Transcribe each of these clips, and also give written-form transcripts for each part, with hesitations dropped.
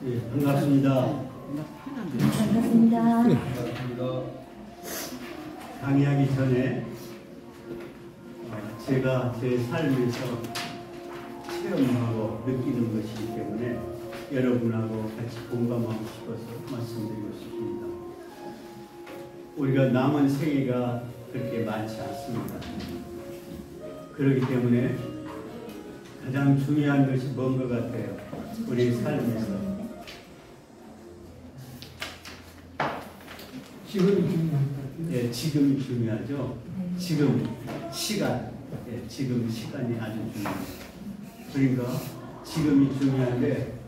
예, 반갑습니다. 반갑습니다. 반갑습니다. 강의하기 전에 제가 제 삶에서 체험하고 느끼는 것이기 때문에 여러분하고 같이 공감하고 싶어서 말씀드리고 싶습니다. 우리가 남은 생애가 그렇게 많지 않습니다. 그렇기 때문에 가장 중요한 것이 뭔 것 같아요? 우리 삶에서 지금이 중요한 것 같아요. 예, 지금이 중요하죠. 지금 시간, 예, 지금 시간이 아주 중요해요. 그러니까 지금이 중요한데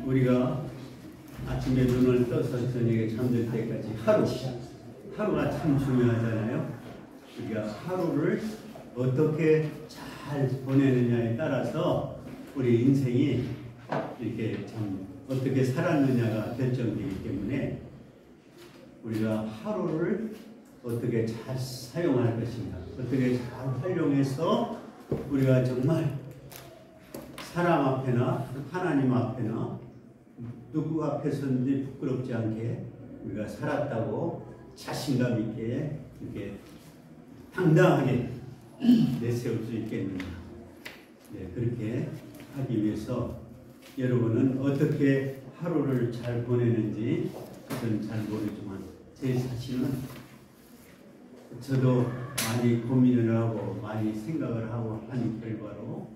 우리가 아침에 눈을 떠서 저녁에 잠들 때까지 하루가 참 중요하잖아요. 우리가 하루를 어떻게 잘 보내느냐에 따라서 우리 인생이 이렇게 참 어떻게 살았느냐가 결정되기 때문에 우리가 하루를 어떻게 잘 사용할 것인가, 어떻게 잘 활용해서 우리가 정말 사람 앞에나 하나님 앞에나 누구 앞에서든지 부끄럽지 않게 우리가 살았다고 자신감 있게 이렇게 당당하게 내세울 수 있겠는가. 네, 그렇게 하기 위해서 여러분은 어떻게 하루를 잘 보내는지 저는 잘 모르지만 제 자신은 저도 많이 고민을 하고 많이 생각을 하고 한 결과로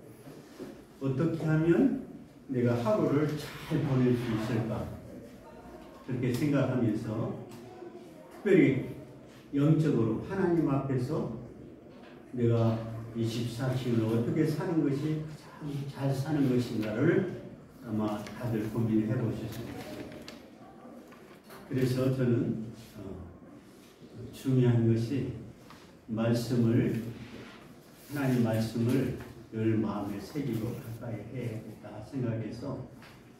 어떻게 하면 내가 하루를 잘 보낼 수 있을까 그렇게 생각하면서 특별히 영적으로 하나님 앞에서 내가 24시간을 어떻게 사는 것이 참 잘 사는 것인가를 아마 다들 고민해 보셨을 거예요. 그래서 저는 중요한 것이 하나님 말씀을 늘 마음에 새기고 가까이 해야겠다 생각해서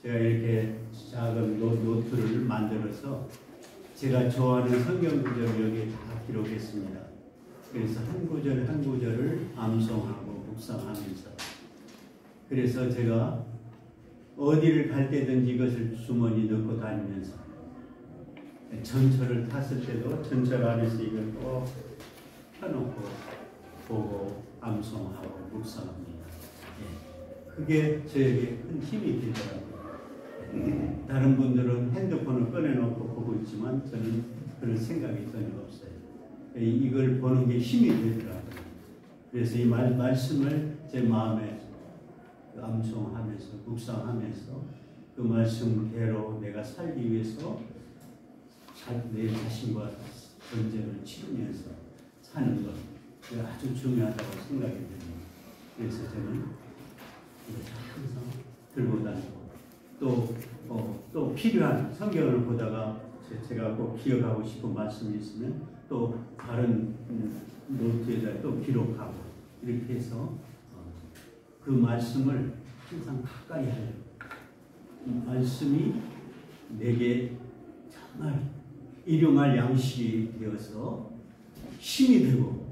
제가 이렇게 작은 노트를 만들어서 제가 좋아하는 성경 구절을 여기에 다 기록했습니다. 그래서 한 구절 한 구절을 암송하고 묵상하면서 그래서 제가 어디를 갈 때든지 이것을 주머니 넣고 다니면서 전철을 탔을 때도 전철 안에서 이걸 꼭 펴놓고 보고 암송하고 묵상합니다. 예. 그게 저에게 큰 힘이 되더라고요. 다른 분들은 핸드폰을 꺼내놓고 보고 있지만 저는 그런 생각이 전혀 없어요. 이걸 보는 게 힘이 되더라고요. 그래서 이 말씀을 제 마음에 암송하면서 묵상하면서 그 말씀대로 내가 살기 위해서 내 자신과 전쟁을 치르면서 사는 것 아주 중요하다고 생각이 듭니다. 그래서 저는 이걸 항상 들고 다니고 또 필요한 성경을 보다가 제가 꼭 기억하고 싶은 말씀이 있으면 또 다른 노트에다 또 기록하고 이렇게 해서 그 말씀을 항상 가까이 하려고 이 말씀이 내게 정말 일용할 양식이 되어서 힘이 되고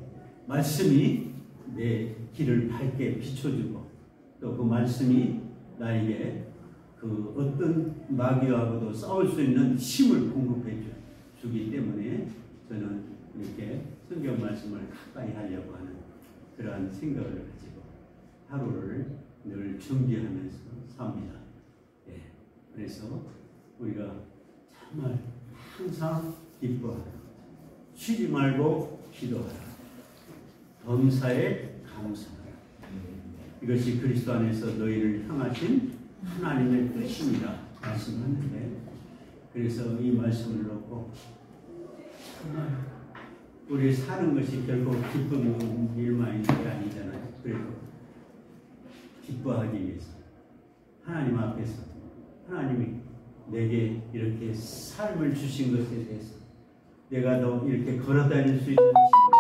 말씀이 내 길을 밝게 비춰주고 또 그 말씀이 나에게 그 어떤 마귀하고도 싸울 수 있는 힘을 공급해 주기 때문에 저는 이렇게 성경 말씀을 가까이 하려고 하는 그러한 생각을 가지고 하루를 늘 준비하면서 삽니다. 예. 그래서 우리가 정말 항상 기뻐하라. 쉬지 말고 기도하라. 범사에 감사하라. 이것이 그리스도 안에서 너희를 향하신 하나님의 뜻입니다. 말씀하는데 그래서 이 말씀을 놓고 정말 우리 사는 것이 결코 기쁜 일만 있는 게 아니잖아요. 그래서 기뻐하기 위해서 하나님 앞에서 하나님이 내게 이렇게 삶을 주신 것에 대해서 내가 더 이렇게 걸어다닐 수 있는 힘을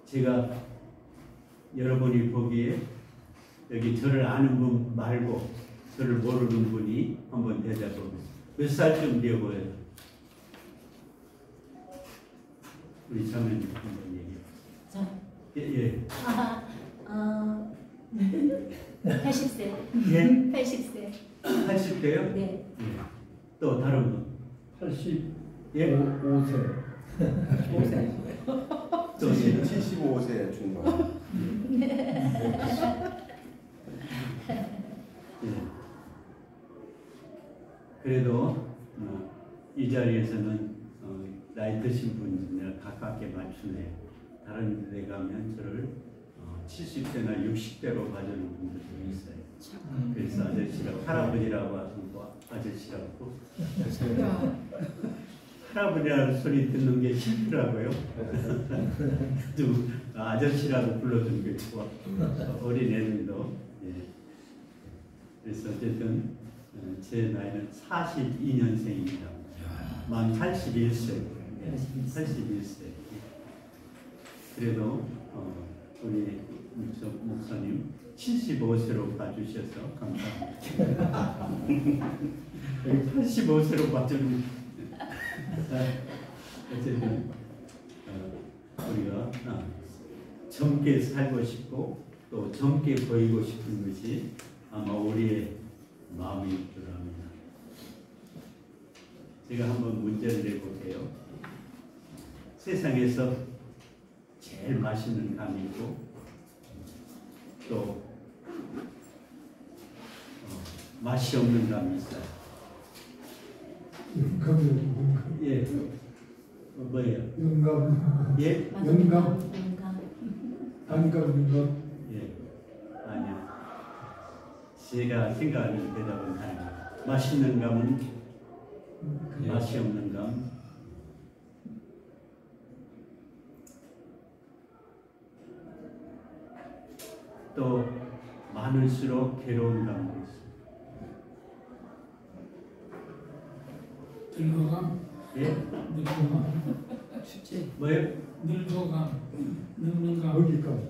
주신 것에 대해서 제가 여러분이 보기에 여기 저를 아는 분 말고 저를 모르는 분이 한번 대답하면 몇 살쯤 되어 보여요? 우리 자매님 한번 얘기해. 저? 예. 80세. 예? 80세. 80대요? 네. 예. 또 다른 분? 85세. 예? 5세. 또 예. 75세 중반. 예. 그래도 이 자리에서는 나이 드신 분들 가깝게 맞추네. 다른 데 가면 저를 70대나 60대로 봐주는 분들도 있어요. 그래서 아저씨라고 할아버지라고 하고 아저씨라고 할아버지라는 소리 듣는 게 싫더라고요. 좀 아저씨라고 불러주는 게 좋아. 어린 애들도. 예. 그래서 어쨌든 제 나이는 42년생입니다. 만 81세. 81세. 그래도 우리 목사님 75세로 봐주셔서 감사합니다. 85세로 봐주는 어쨌든 우리가 젊게 살고 싶고 또 젊게 보이고 싶은 것이 아마 우리의 마음일 줄 압니다. 제가 한번 문제를 내볼게요. 세상에서 제일 맛있는 감이 있고 또 맛이 없는 감이 있어요. 예, 뭐예요? 영감. 예, 영감. 영감. 예, 아니요. 제가 생각하는 대답은 아니에요. 맛있는 감은 맛이 없는 감. 또 많을수록 괴로운 감도 있어요. 늙어감. 예? 늙어감. 뭐예요? 늙어감. 늙는감. 거기까지.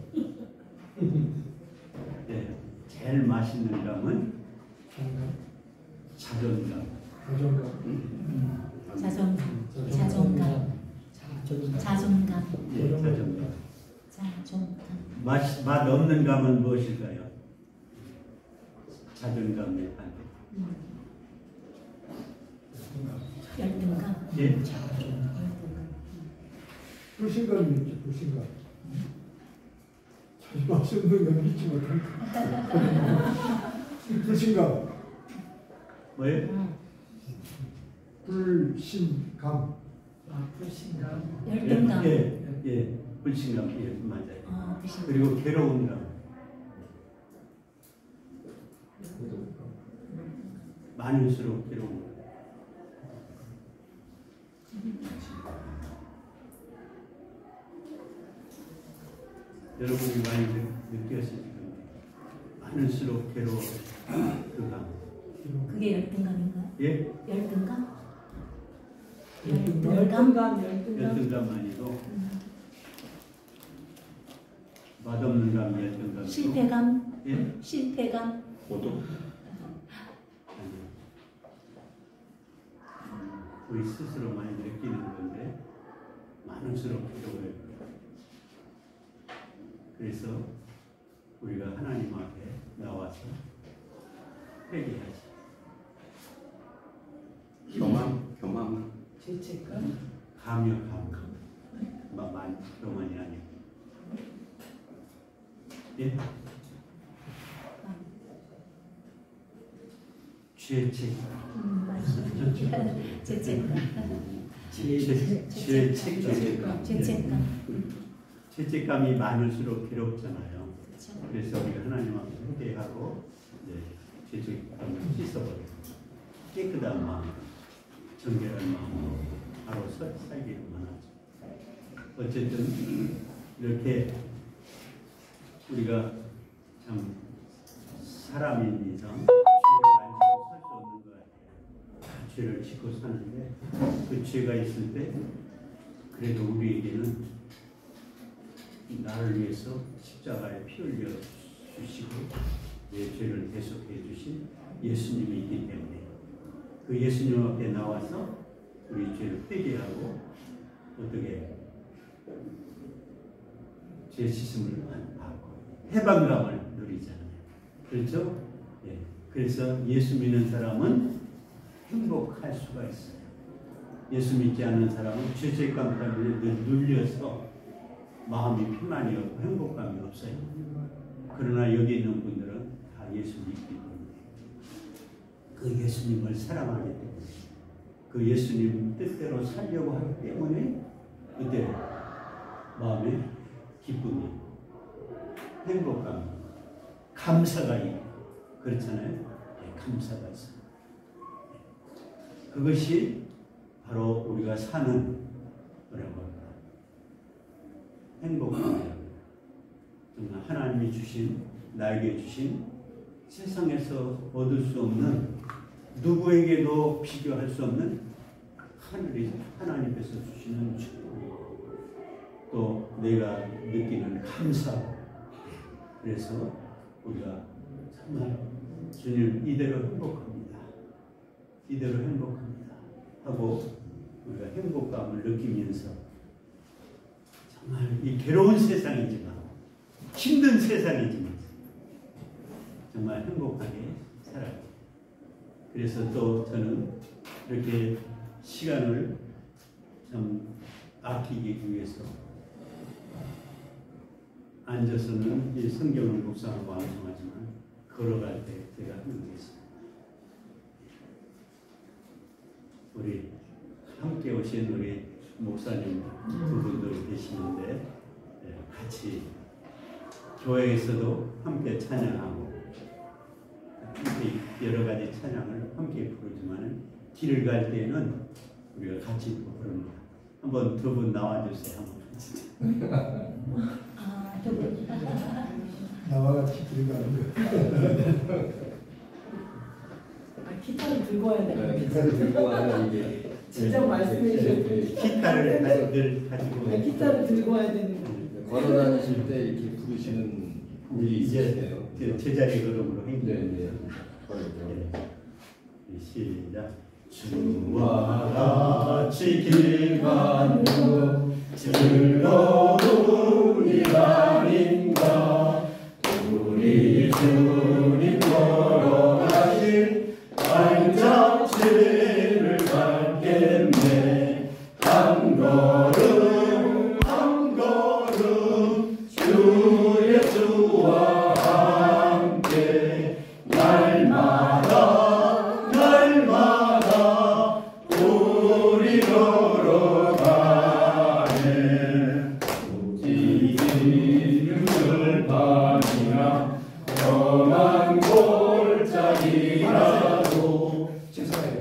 예. 제일 맛있는 감은 자존감. 자존감. 자존감. 자존감. 예, 자존감. 자존감. 맛 없는 감은 무엇일까요? 자존감의 반대. 열등감. 예? 열등감. 불신감이 있죠. 불신감. 자기 맛이 없는 건 믿지 못한다. 불신감. 뭐예요? 불신감. 불신감. 열등감. 예, 불신감. 예, 맞아요. 불신감. 그리고 괴로운 감. 많을수록 괴로운 감. 여러분이 많이 느꼈을 텐데 많을수록 괴로워 그 감. 그게 열등감인가요? 예? 열등감? 열등감. 열등감 아니고 맛없는 감, 열등감. 실패감? 예? 실패감? 고독. 아니요. 우리 스스로 많이 느끼는 건데 많을수록 괴로워요. 그래서 우리가 하나님 앞에 나와서 회개하지. 교만. 죄책감. 감격함. 교만이 아니고. 예? 죄책감. 맞아요. 죄책감. 죄책감. 죄책감. 죄책감이 많을수록 괴롭잖아요. 그렇죠. 그래서 우리가 하나님 앞에 회개하고 죄책감을 씻어버리고 깨끗한 마음, 정결한 마음으로 바로 살기로만 하죠. 어쨌든 이렇게 우리가 참 사람인 이상 죄를 안 짓고 설 수 없는 것 같아요. 죄를 짓고 사는데 그 죄가 있을 때 그래도 우리에게는 나를 위해서 십자가에 피 흘려 주시고 내 죄를 대속해 주신 예수님이 있기 때문에 그 예수님 앞에 나와서 우리 죄를 회개하고 어떻게 죄 씻음을 받고 해방감을 누리잖아요. 그렇죠? 예. 그래서 예수 믿는 사람은 행복할 수가 있어요. 예수 믿지 않는 사람은 죄책감 때문에 늘 눌려서 마음이 평안이 없고 행복감이 없어요. 그러나 여기 있는 분들은 다 예수 믿기 때문에 그 예수님을 사랑하기 때문에 그 예수님 뜻대로 살려고 하기 때문에 그때 마음에 기쁨이, 행복감, 감사가 있고 그렇잖아요. 네, 감사가 있어요. 그것이 바로 우리가 사는 뭐라고 할까? 행복감이에요. 정말 하나님이 주신, 나에게 주신 세상에서 얻을 수 없는, 누구에게도 비교할 수 없는 하늘이 하나님께서 주시는 축복, 또 내가 느끼는 감사. 그래서 우리가 정말 주님 이대로 행복합니다. 이대로 행복합니다. 하고 우리가 행복감을 느끼면서 정말 이 괴로운 세상이지만, 힘든 세상이지만 정말 행복하게 살아요. 그래서 또 저는 이렇게 시간을 좀 아끼기 위해서 앉아서는 이 성경을 묵상하고 암송하지만 걸어갈 때 제가 하는 게 있어요. 우리 함께 오신 우리 목사님 두 분들 계시는데 같이 교회에서도 함께 찬양하고 함께 여러 가지 찬양을 함께 부르지만 길을 갈 때는 우리가 같이 부릅니다. 한번 두 분 나와주세요. 두 분. 나와 같이 들어가는 거. 기타를 들고 와야 돼. 기타를 들고 와야 이게 직접 말씀해 주세요. 기타를 늘 가지고 기타를 들고 와야 되는 거. 걸어 다니실 때 이렇게 부르시는 분이 있으세요? 제자리 걸음으로 네, 네. 시작. 주와 같이 길 가는 즐거운 일 아닌가. 우리 주님 걸어가신 발자취를 밟겠네. 한 걸음 한 걸음 주 예수와 함께 날마다 날마다 우리 걸어가네. 지는 들판이나 험한 골짜기라도. 죄송해요.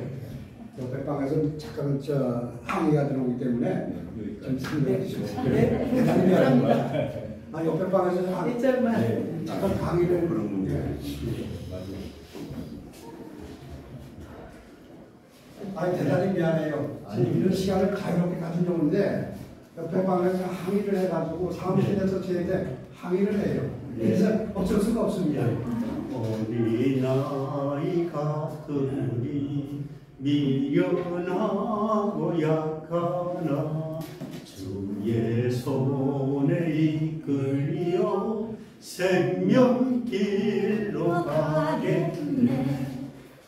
옆에 방에서 잠깐 항의가 들어오기 때문에 좀 상대해주시고 대단히 미안합니다. 옆에 방에서 잠깐 강의를 그런 문제. 대단히 미안해요. 이런 시간을 가볍게 가진 경우인데 옆에 방에서 항의를 해가지고 사무실에서 저희한테 항의를 해요. 그래서 어쩔 수가 없습니다. 어린아이 같으니 미련하고 약하나 주의 손에 이끌려 생명길로 가겠네.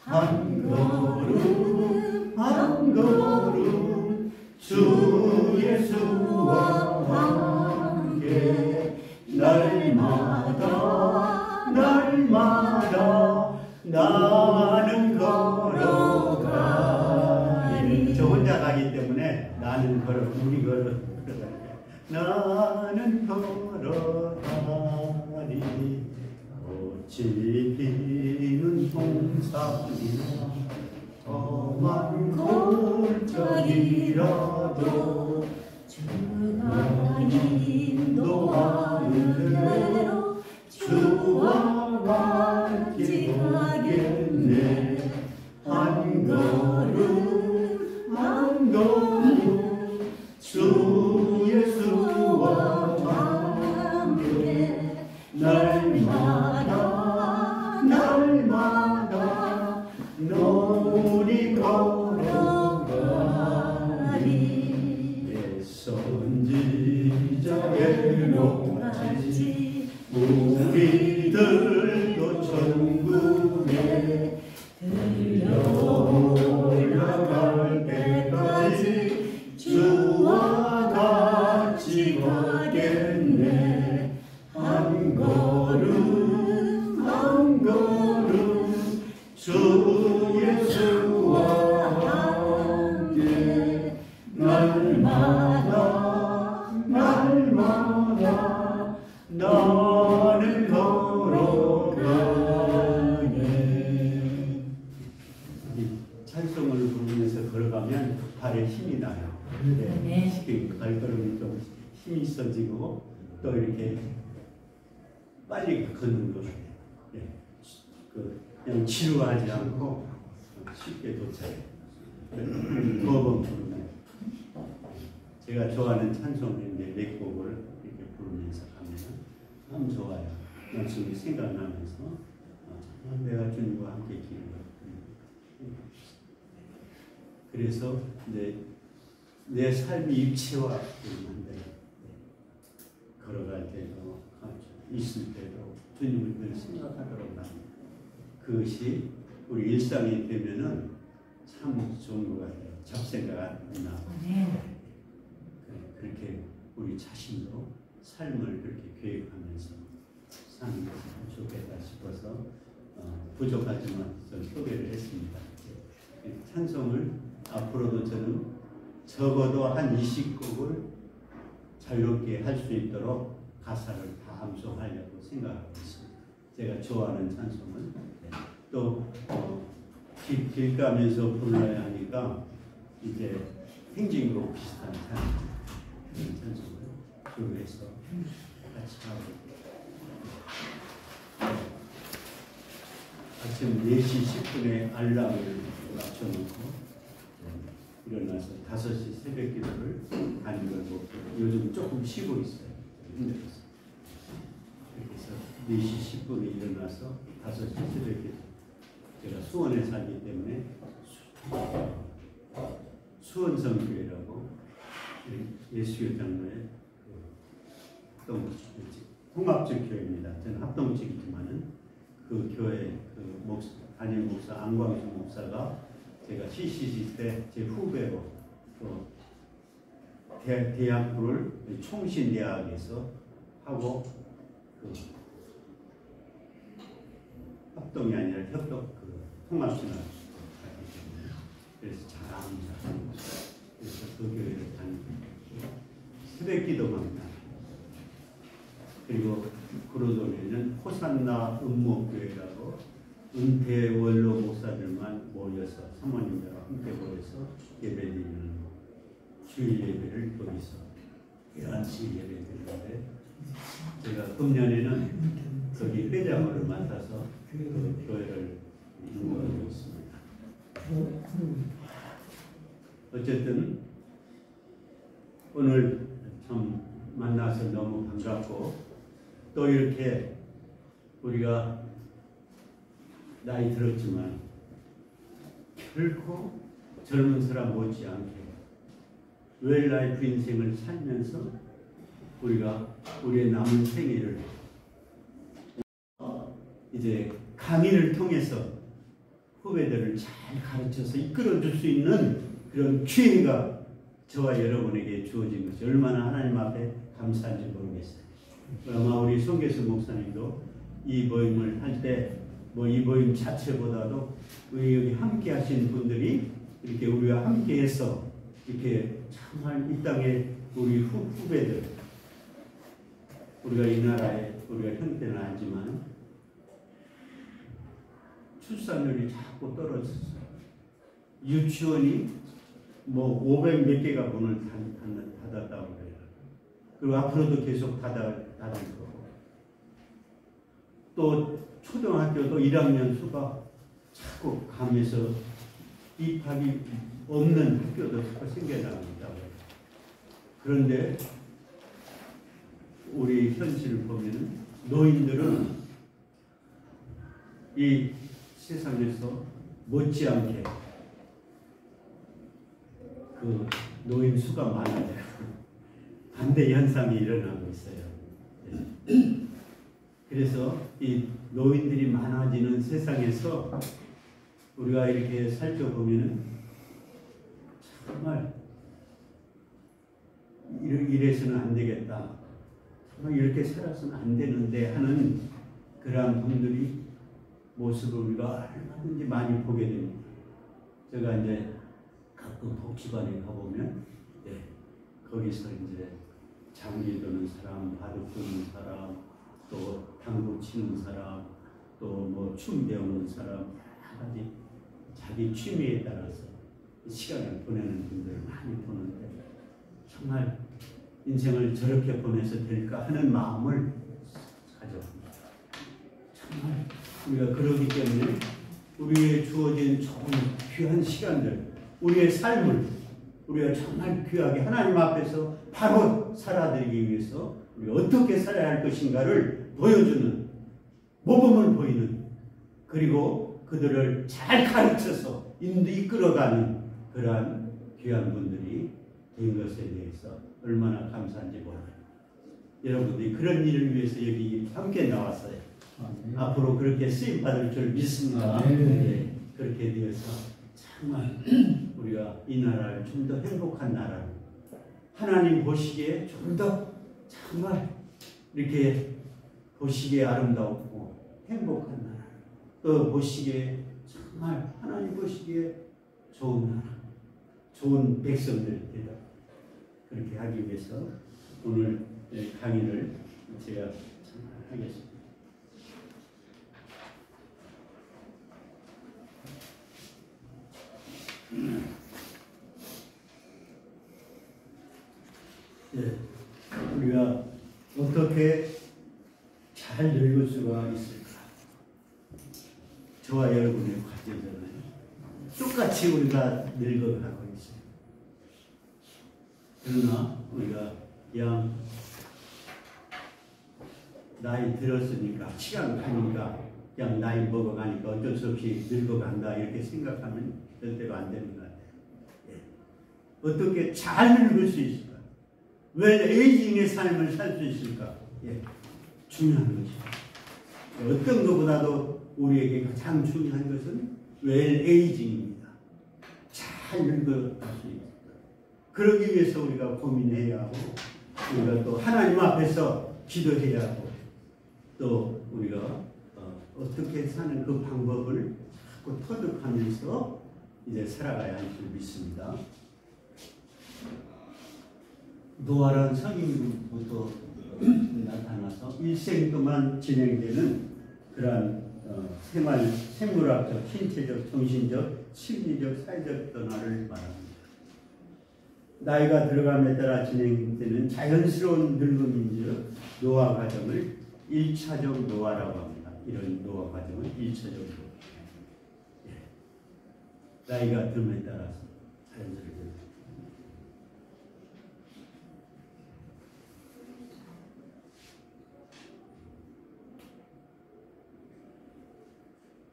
한 걸음 한 걸음 주 예수와 함께 날마다 날마다 나는 걸어가리. 저 혼자 가기 때문에 나는 걸어, 우리 걸어, 나는 걸어가리. 꽃이 피는 동산이나 험한 골짜기라도 주가 인도하는 대로 주와 같이 가겠네. 한 걸음 한 걸음 주 예수와 함께 날마다 날마다 우리 걸어가리. 선지자의 높지 우리들도 천 주 예수와 함께 날마다 나는 걸어가네. 이 찬송을 부르면서 걸어가면 발에 힘이 나요. 네. 쉽게 발걸음이 좀 힘이 있어지고 또 이렇게 빨리 걷는 거예요. 네. 그냥 지루하지 않고 쉽게 도착해요. 두어 번 부르면 제가 좋아하는 찬송인데 몇 곡을 이렇게 부르면서 가면 참 좋아요. 말씀이 생각나면서 내가 주님과 함께 기는 것. 그래서 이제 내 삶이 입체화되는데 걸어갈 때도 있을 때도 주님을 늘 생각하도록 합니다. 그것이 우리 일상이 되면은 참 좋은 것 같아요. 잡생각 안 나고. 그렇게 우리 자신도 삶을 그렇게 계획하면서 사는 것이 좋겠다 싶어서 부족하지만 좀 소개를 했습니다. 찬송을 앞으로도 저는 적어도 한 20곡을 자유롭게 할 수 있도록 가사를 다 암송하려고 생각하고 있습니다. 제가 좋아하는 찬송은 또 길 가면서 불러야 하니까 이제 행진곡 비슷한 찬송을 주로 해서 같이 하고 아침 4시 10분에 알람을 맞춰놓고 일어나서 5시 새벽 기도를 하는 걸 보고 요즘 조금 쉬고 있어요. 힘들어서. 그래서 4시 10분에 일어나서 5시 새벽 기도. 제가 수원에 살기 때문에 수원성교회라고 예수교 장로의 통합적 교회입니다. 저는 합동직이지만은 그 교회 담임 목사 안광수 목사가 제가 CCC 때 제 후배로 또 대학부를 총신대학에서 하고 합동이 아니라 통합신학 하기 때문에 그래서 잘 압니다. 그래서 그 교회를 다니고 새벽 기도합니다. 그리고 구로동에는 호산나 음목교회라고 은퇴 원로 목사들만 모여서 사모님들과 함께 모여서 예배드리는 주일 예배를 거기서 11시 예배 드리는데 제가 금년에는 거기 회장으로 맡아서 그 교회를 운영하고 있습니다. 어쨌든 오늘 참 만나서 너무 반갑고 또 이렇게 우리가 나이 들었지만 결코 젊은 사람 못지않게 웰라이프 인생을 살면서 우리가 우리의 남은 생애를 이제 강의를 통해서 후배들을 잘 가르쳐서 이끌어줄 수 있는 그런 기회가 저와 여러분에게 주어진 것이 얼마나 하나님 앞에 감사한지 모르겠어요. 아마 우리 송계수 목사님도 이 모임을 할 때 이 모임 자체보다도 우리 여기 함께 하신 분들이 이렇게 우리와 함께 해서 이렇게 정말 이 땅에 우리 후배들 우리가 이 나라에 우리가 형편은 알지만 출산율이 자꾸 떨어졌어요. 유치원이 500 몇 개가 문을 닫았다고 그래요. 그리고 앞으로도 계속 닫을 거고. 또 초등학교도 1학년 수가 자꾸 가면서 입학이 없는 학교도 자꾸 생겨납니다. 그런데 우리 현실을 보면 노인들은 이 세상에서 못지않게 그 노인 수가 많아요. 반대 현상이 일어나고 있어요. 그래서 이 노인들이 많아지는 세상에서 우리가 이렇게 살펴보면 정말 이래서는 안 되겠다. 정말 이렇게 살아서는 안 되는데 하는 그러한 분들이 모습을 우리가 얼마든지 많이 보게 됩니다. 제가 이제 가끔 복지관에 가보면 거기서 이제 장기 드는 사람, 바둑 두는 사람, 또 당구 치는 사람, 또 뭐 춤 배우는 사람, 여러 가지 자기 취미에 따라서 시간을 보내는 분들을 많이 보는데 정말 인생을 저렇게 보내서 될까 하는 마음을 가져봅니다. 정말 우리가 그러기 때문에 우리의 주어진 좋은 귀한 시간들, 우리의 삶을 우리가 정말 귀하게 하나님 앞에서 바로 살아드리기 위해서 우리가 어떻게 살아야 할 것인가를 보여주는, 모범을 보이는, 그리고 그들을 잘 가르쳐서 이끌어가는 그러한 귀한 분들이 된 것에 대해서 얼마나 감사한지 몰라요. 여러분들이 그런 일을 위해서 여기 함께 나왔어요. 앞으로 그렇게 쓰임받을 줄 믿습니다. 네, 그렇게 되어서 정말 우리가 이 나라를 좀 더 행복한 나라로, 하나님 보시기에 좀 더 정말 이렇게 보시기에 아름답고 행복한 나라, 또 보시기에 정말 하나님 보시기에 좋은 나라, 좋은 백성들 되다, 그렇게 하기 위해서 오늘 강의를 제가 하겠습니다. 우리가 어떻게 잘 늙을 수가 있을까? 저와 여러분의 과제잖아요. 똑같이 우리가 늙어가고 있어요. 그러나 우리가 그냥 나이 들었으니까, 시간 가니까, 그냥 나이 먹어가니까 어쩔 수 없이 늙어간다 이렇게 생각하면 절대로 안 되는 것 같아요. 어떻게 잘 늙을 수 있을까? 웰 에이징의 삶을 살 수 있을까? 중요한 것이죠. 어떤 것보다도 우리에게 가장 중요한 것은 웰 에이징입니다. 잘 늙어갈 수 있을까? 그러기 위해서 우리가 고민해야 하고, 우리가 또 하나님 앞에서 기도해야 하고, 또 우리가 어떻게 사는 그 방법을 자꾸 터득하면서 이제 살아가야 할 줄 믿습니다. 노화란 성인부터 나타나서 일생 동안 진행되는 그러한 생물학적, 신체적, 정신적, 심리적, 사회적 변화를 말합니다. 나이가 들어감에 따라 진행되는 자연스러운 늙음인즉 노화 과정을 1차적 노화라고 합니다. 이런 노화 과정을 1차적 노화. 나이가 듦에 따라서 자연스럽게.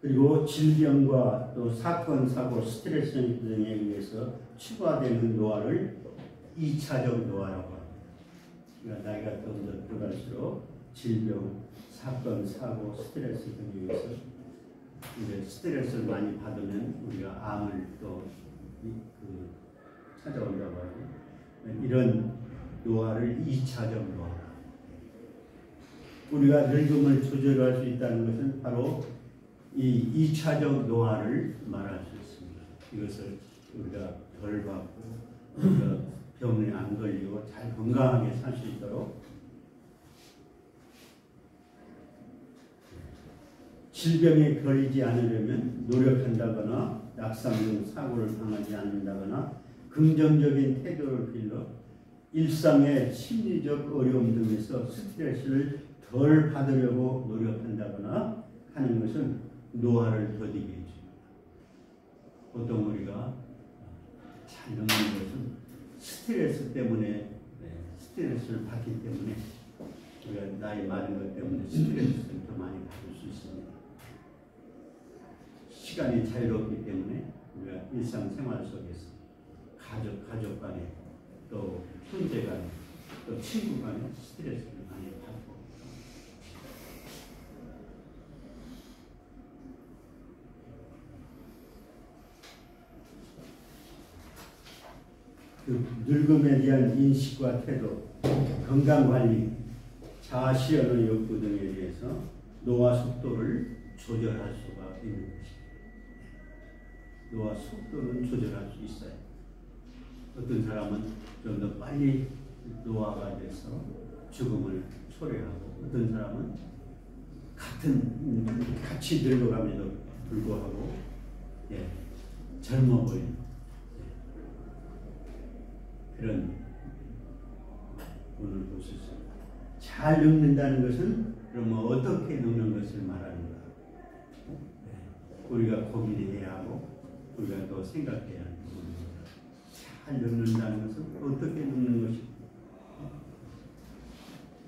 그리고 질병과 또 사건, 사고, 스트레스 등에 의해서 추가되는 노화를 2차적 노화라고 합니다. 그러니까 나이가 좀 더 들어갈수록 질병, 사건, 사고, 스트레스 등에 의해서 이제 스트레스를 많이 받으면 우리가 암을 또 찾아온다고 하고, 이런 노화를 2차적 노화. 우리가 늙음을 조절할 수 있다는 것은 바로 이 2차적 노화를 말할 수 있습니다. 이것을 우리가 덜 받고 우리가 병에 안 걸리고 잘 건강하게 살 수 있도록 질병에 걸리지 않으려면 노력한다거나 낙상 등 사고를 당하지 않는다거나 긍정적인 태도를 길러 일상의 심리적 어려움 등에서 스트레스를 덜 받으려고 노력한다거나 하는 것은 노화를 더디게 해줍니다. 보통 우리가 잘 늙는 것은 스트레스 때문에, 스트레스를 받기 때문에, 우리가 나이 많은 것 때문에 스트레스를 더 많이 받을 수 있습니다. 시간이 자유롭기 때문에 우리가 일상생활 속에서 가족 간에, 또 형제 간에, 또 친구 간에 스트레스를 많이 받고, 그 늙음에 대한 인식과 태도, 건강관리, 자아실현의 욕구 등에 대해서 노화 속도를 조절할 수가 있는 것입니다. 노화 속도는 조절할 수 있어요. 어떤 사람은 좀 더 빨리 노화가 돼서 죽음을 초래하고, 어떤 사람은 같이 늙어감에도 불구하고 젊어 보이는 그런 오늘 보셨어요. 잘 늙는다는 것은 그러면 어떻게 늙는 것을 말하는가? 우리가 고민해야 하고 우리가 또 생각해야 하는 부분입니다. 잘 늙는다는 것은 어떻게 늙는 것인가?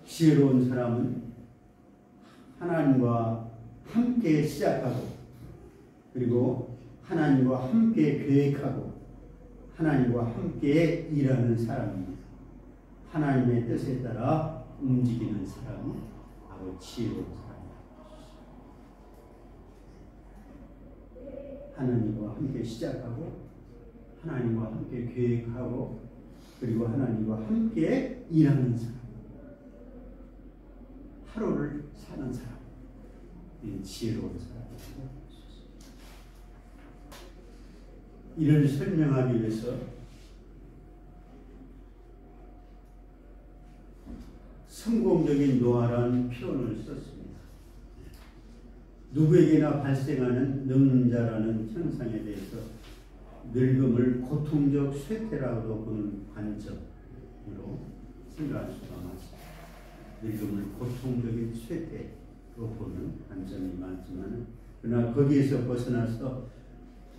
지혜로운 사람은 하나님과 함께 시작하고, 그리고 하나님과 함께 계획하고, 하나님과 함께 일하는 사람입니다. 하나님의 뜻에 따라 움직이는 사람이 바로 지혜로운 사람입니다. 하나님과 함께 시작하고, 하나님과 함께 계획하고, 그리고 하나님과 함께 일하는 사람, 하루를 사는 사람, 지혜로운 사람입니다. 이를 설명하기 위해서 성공적인 노화라는 표현을 썼습니다. 누구에게나 발생하는 늙는 자라는 현상에 대해서 늙음을 고통적 쇠퇴라고 보는 관점으로 생각할 수가 많습니다. 늙음을 고통적인 쇠퇴로 보는 관점이 많지만, 그러나 거기에서 벗어나서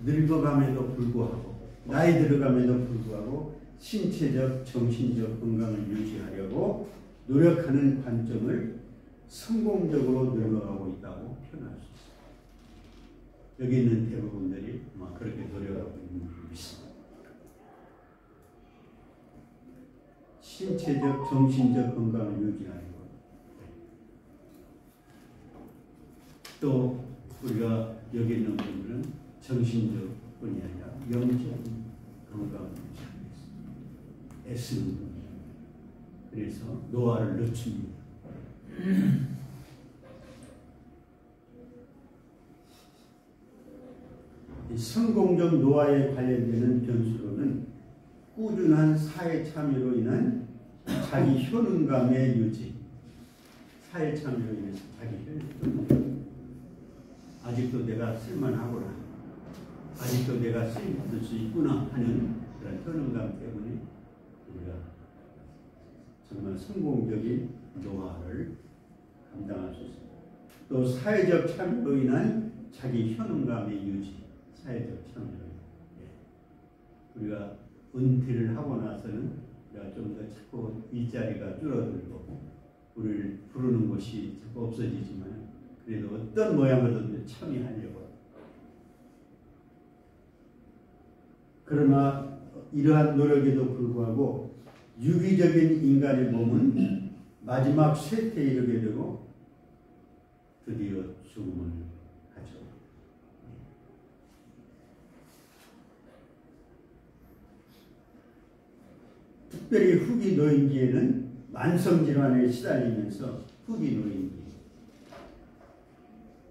늙어감에도 불구하고, 나이 들어감에도 불구하고 신체적, 정신적 건강을 유지하려고 노력하는 관점을 성공적으로 늙어가고 있다고 표현할 수 있습니다. 여기 있는 대부분들이 아마 그렇게 노력하고 있는 줄 믿습니다. 신체적, 정신적 건강을 유지하려고, 또 우리가 여기 있는 분들은 정신적뿐이 아니라 영적인 건강을 유지하기 위해서 애쓰는 분이에요. 그래서 노화를 늦춥니다. 성공적 노화에 관련되는 변수로는 꾸준한 사회 참여로 인한 자기 효능감의 유지, 사회 참여로 인해서 자기 효능감, 아직도 내가 쓸만하구나, 아직도 내가 쓰임받을 수 있구나 하는 그런 효능감 때문에 우리가 정말 성공적인 노화를 감당할 수 있습니다. 또 사회적 참여로 인한 자기 효능감의 유지, 사회적 참여로 우리가 은퇴를 하고 나서는 우리가 좀 더 자꾸 일자리가 줄어들고 우리를 부르는 곳이 자꾸 없어지지만, 그래도 어떤 모양으로든 참여하려고. 그러나 이러한 노력에도 불구하고 유기적인 인간의 몸은 마지막 쇠퇴에 이르게 되고 드디어 죽음을 하죠. 특별히 후기 노인기에는 만성질환에 시달리면서 후기 노인기,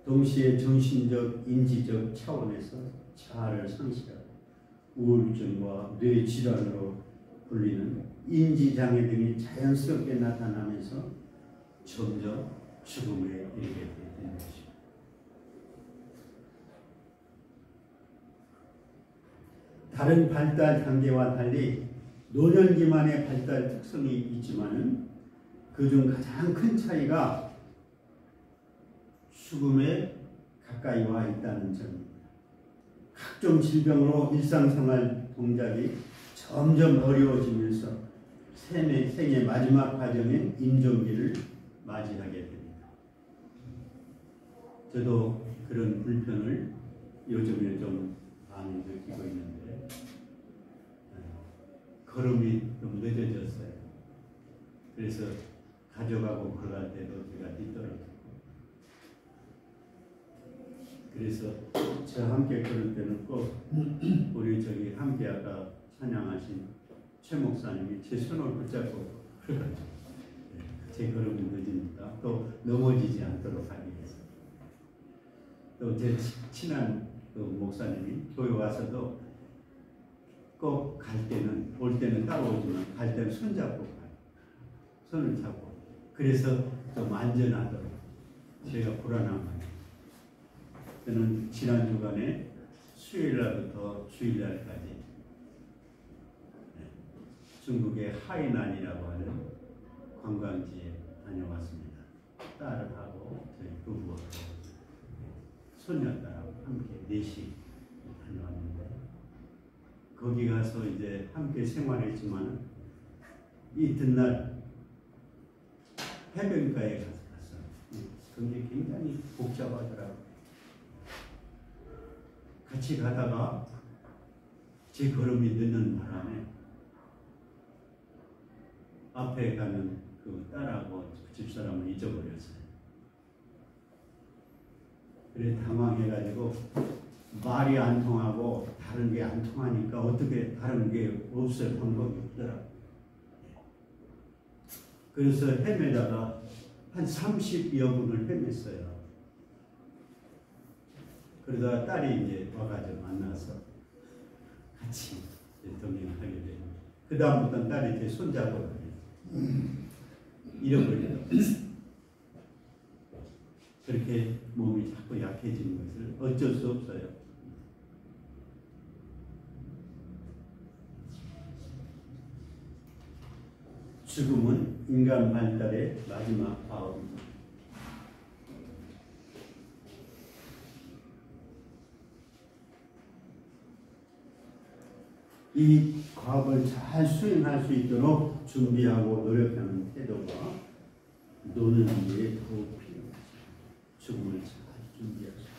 동시에 정신적, 인지적 차원에서 자아를 상실하고 우울증과 뇌질환으로 불리는 인지장애 등이 자연스럽게 나타나면서 점점 죽음에 이르게 되는 것입니다. 다른 발달 단계와 달리 노년기만의 발달 특성이 있지만은 그중 가장 큰 차이가 죽음에 가까이 와 있다는 점입니다. 각종 질병으로 일상생활 동작이 점점 어려워지면서 생의 마지막 과정인 임종기를 맞이하게 됩니다. 저도 그런 불편을 요즘에 좀 많이 느끼고 있는데, 걸음이 좀 늦어졌어요. 그래서 가져가고 걸어갈 때도 제가 뒤떨어지고, 그래서 저 함께 걸을 때는 꼭 우리 저기 함께 아까 찬양하신 최 목사님이 제 손을 붙잡고 걸어가죠. 제 걸음이 늦으니까 또 넘어지지 않도록 하기 위해서. 또 제 친한 그 목사님이 교회 와서도 꼭 갈 때는 올 때는 따라오지만 갈 때는 손잡고 가요. 손을 잡고. 그래서 좀 안전하도록 제가 불안함을. 저는 지난 주간에 수요일날부터 주일날까지 중국의 하이난이라고 하는 관광지에 다녀왔습니다. 딸하고 저희 부부하고 손녀딸하고 함께 넷이 다녀왔는데 거기 가서 이제 함께 생활했지만 이튿날 해변가에 갔어요. 그게 굉장히 복잡하더라고요. 같이 가다가 제 걸음이 늦는 바람에 앞에 가는 그 딸하고 그 집사람을 잊어버렸어요. 그래 당황해가지고 말이 안 통하고 다른 게 안 통하니까 어떻게 다른 게 없어요. 방법이 없더라고요. 그래서 헤매다가 한 30여 분을 헤맸어요. 그러다가 딸이 이제 와가지고 만나서 같이 동행하게 되고 그 다음부터는 딸이 제 손잡고 잃어버리더라고요. 그렇게 몸이 자꾸 약해지는 것을 어쩔 수 없어요. 죽음은 인간 발달의 마지막 과업입니다. 이 과업을 잘 수행할 수 있도록 준비하고 노력하는 태도가 노는 일에 더욱 필요합니다. 죽음을 잘 준비하시고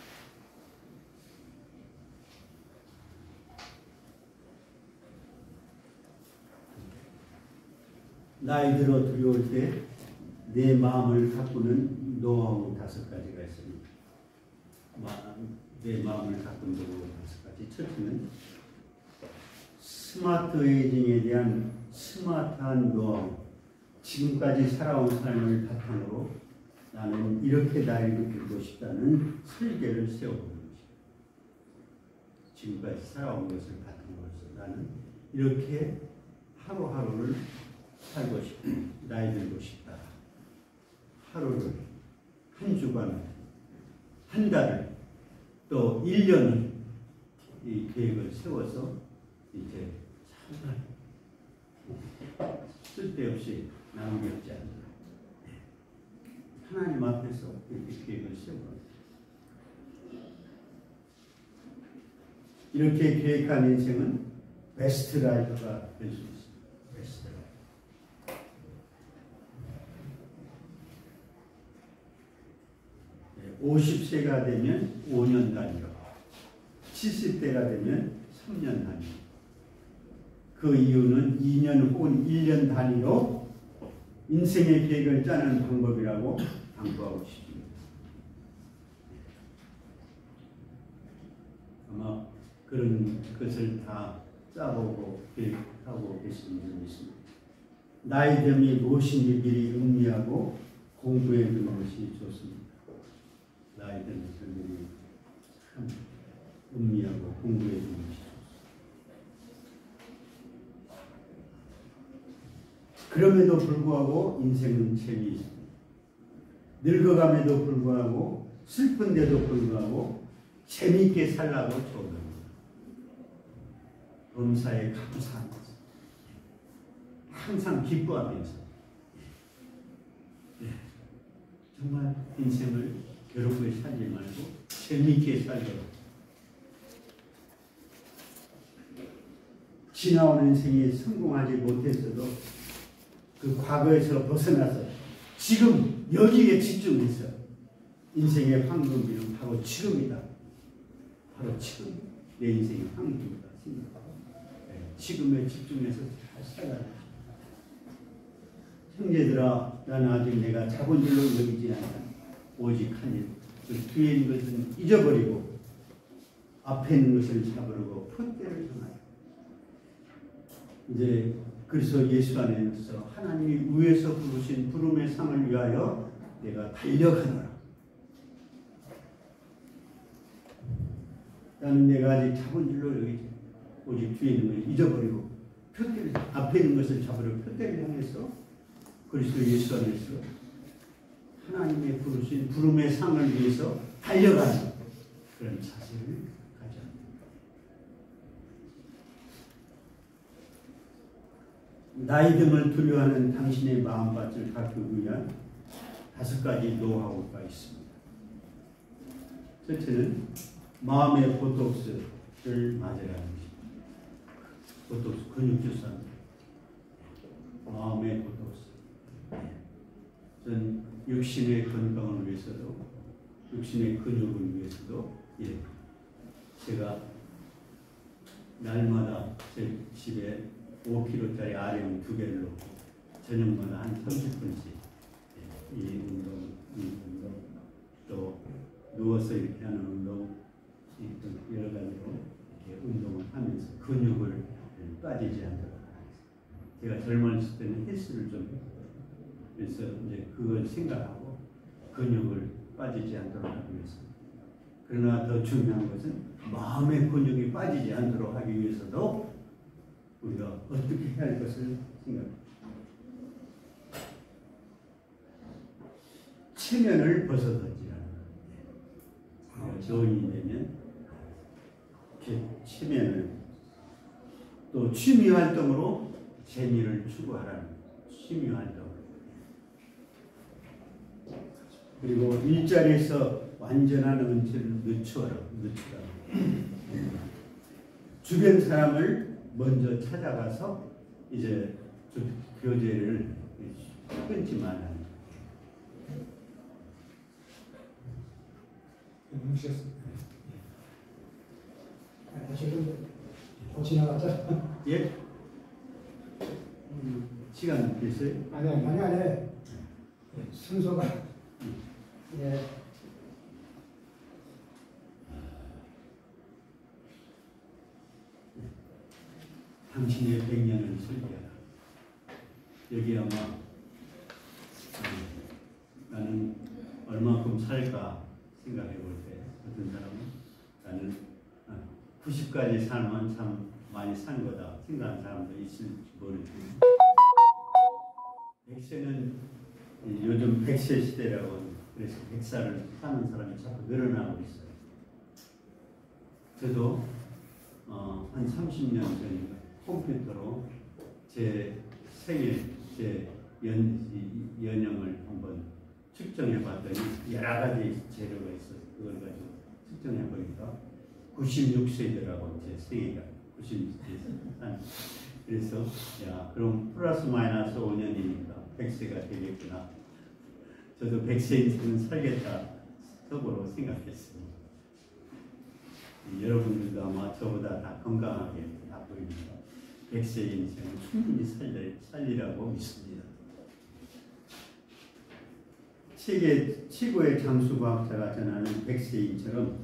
나이 들어 두려울 때 내 마음을 가꾸는 노하우 5가지가 있습니다. 내 마음을 가꾸는 노하우 5가지. 첫째는 스마트 에이징에 대한 스마트한 노하우. 지금까지 살아온 삶을 바탕으로 나는 이렇게 나이를 들고 싶다는 설계를 세워보는 것입니다. 지금까지 살아온 것을 바탕으로 해서 나는 이렇게 하루하루를 살고 싶다. 나이 들고 싶다. 하루를, 한 주간을, 한 달을, 또 1년을 이 계획을 세워서 이제 정말 쓸데없이 낭비하지 않도록 하나님 앞에서 이렇게 계획을 세워요. 이렇게 계획한 인생은 베스트 라이프가 될 수 있습니다. 베스트 라이프. 50세가 되면 5년 단위로, 70세가 되면 3년 단위로, 그 이유는 2년 혹은 1년 단위로 인생의 계획을 짜는 방법이라고 당부하고 싶습니다. 아마 그런 것을 다 짜보고 계획하고 계시는 분이 있습니다. 나이 듦이 무엇인지 미리 음미하고 공부해 두는 것이 좋습니다. 나이 든 분들이 참 음미하고 공부해 두는 것이 좋습니다. 그럼에도 불구하고 인생은 재미있습니다. 늙어감에도 불구하고 슬픈데도 불구하고 재미있게 살라고 조언합니다. 범사에 감사하면서 항상 기뻐하면서 정말 인생을 괴롭게 살지 말고 재미있게 살도록 지나온 인생이 성공하지 못했어도 그 과거에서 벗어나서 지금 여기에 집중해서 인생의 황금비는 바로 지금이다. 바로 지금 내 인생의 황금이다 생각하고 지금에 집중해서 잘 살아야 합니다. 형제들아, 나는 아직 내가 잡은 줄로 여기지 않아. 오직 하니 그 뒤에 있는 것은 잊어버리고 앞에 있는 것을 잡으려고 풋대를 향하여. 이제 그래서 예수 안에서 하나님이 위에서 부르신 부름의 상을 위하여 내가 달려가노라. 나는 내가 아직 잡은 줄로 여기 오직 뒤에 있는 걸 잊어버리고 표대를 앞에 있는 것을 잡으려 표대를 향해서 그리스도 예수 안에서 하나님의 부르신 부름의 상을 위해서 달려가는 그런 자세를 가져야 합니다. 나이 듦을 두려워하는 당신의 마음밭을 가꾸기 위한 5가지 노하우가 있습니다. 첫째는 마음의 보톡스를 맞으라는 것입니다. 보톡스, 근육주사. 마음의 보톡스. 전 육신의 건강을 위해서도, 육신의 근육을 위해서도, 제가 날마다 제 집에 5kg짜리 아령 2개를 놓고 저녁마다 한 30분씩 이 운동, 또 누워서 이렇게 하는 운동, 여러 가지로 이렇게 운동을 하면서 근육을 빠지지 않도록 하겠습니다. 제가 젊었을 때는 헬스를 좀 했거든요. 그래서 이제 그걸 생각하고 근육을 빠지지 않도록 하기 위해서. 그러나 더 중요한 것은 마음의 근육이 빠지지 않도록 하기 위해서도 우리가 어떻게 해야 할 것을 생각합니다. 체면을 벗어던지라는 거예요. 조언이 되면 체면을, 또 취미 활동으로 재미를 추구하라는 취미 활동. 그리고 일자리에서 완전한 은혜를 늦추라. 주변 사람을 먼저 찾아가서 이제 교제를 끊지 말라는 거예요. 지금 더 지나갔죠? 예? 시간 됐어요? 아니. 순서가 예. 당신의 100년을 설계하라. 여기 아마 나는 얼마큼 살까 생각해 볼 때 어떤 사람은 나는 90까지 살면 참 많이 산 거다 생각하는 사람도 있을지 모르지만 100세는 요즘 100세 시대라고 그래서 100살을 사는 사람이 자꾸 늘어나고 있어요. 저도 한 30년 전인가 컴퓨터로 제 생일, 제 연령을 한번 측정해 봤더니 여러 가지 재료가 있어서 그걸 가지고 측정해 보니까 96세더라고. 제 생애가 96세. 그래서 야, 그럼 플러스 마이너스 5년이니까 100세가 되겠구나. 저도 100세 인생은 살겠다 속으로 생각했습니다. 여러분들도 아마 저보다 다 건강하게 다 보입니다. 100세 인생은 충분히 살리라고 믿습니다. 세계 최고의 장수과학자가 전하는 100세인처럼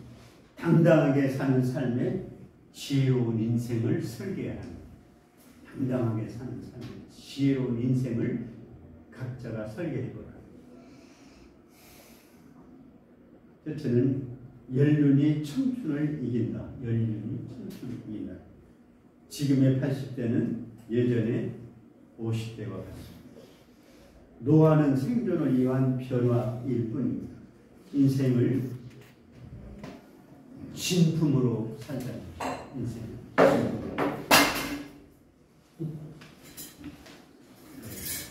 당당하게 사는 삶에 지혜로운 인생을 설계하는, 당당하게 사는 삶에 지혜로운 인생을 각자가 설계해보라. 첫째는 연륜이 청춘을 이긴다. 연륜이 청춘을 이긴다. 지금의 80대는 예전의 50대와 같습니다. 노화는 생존을 위한 변화일 뿐입니다. 인생을 진품으로 살자는 인생.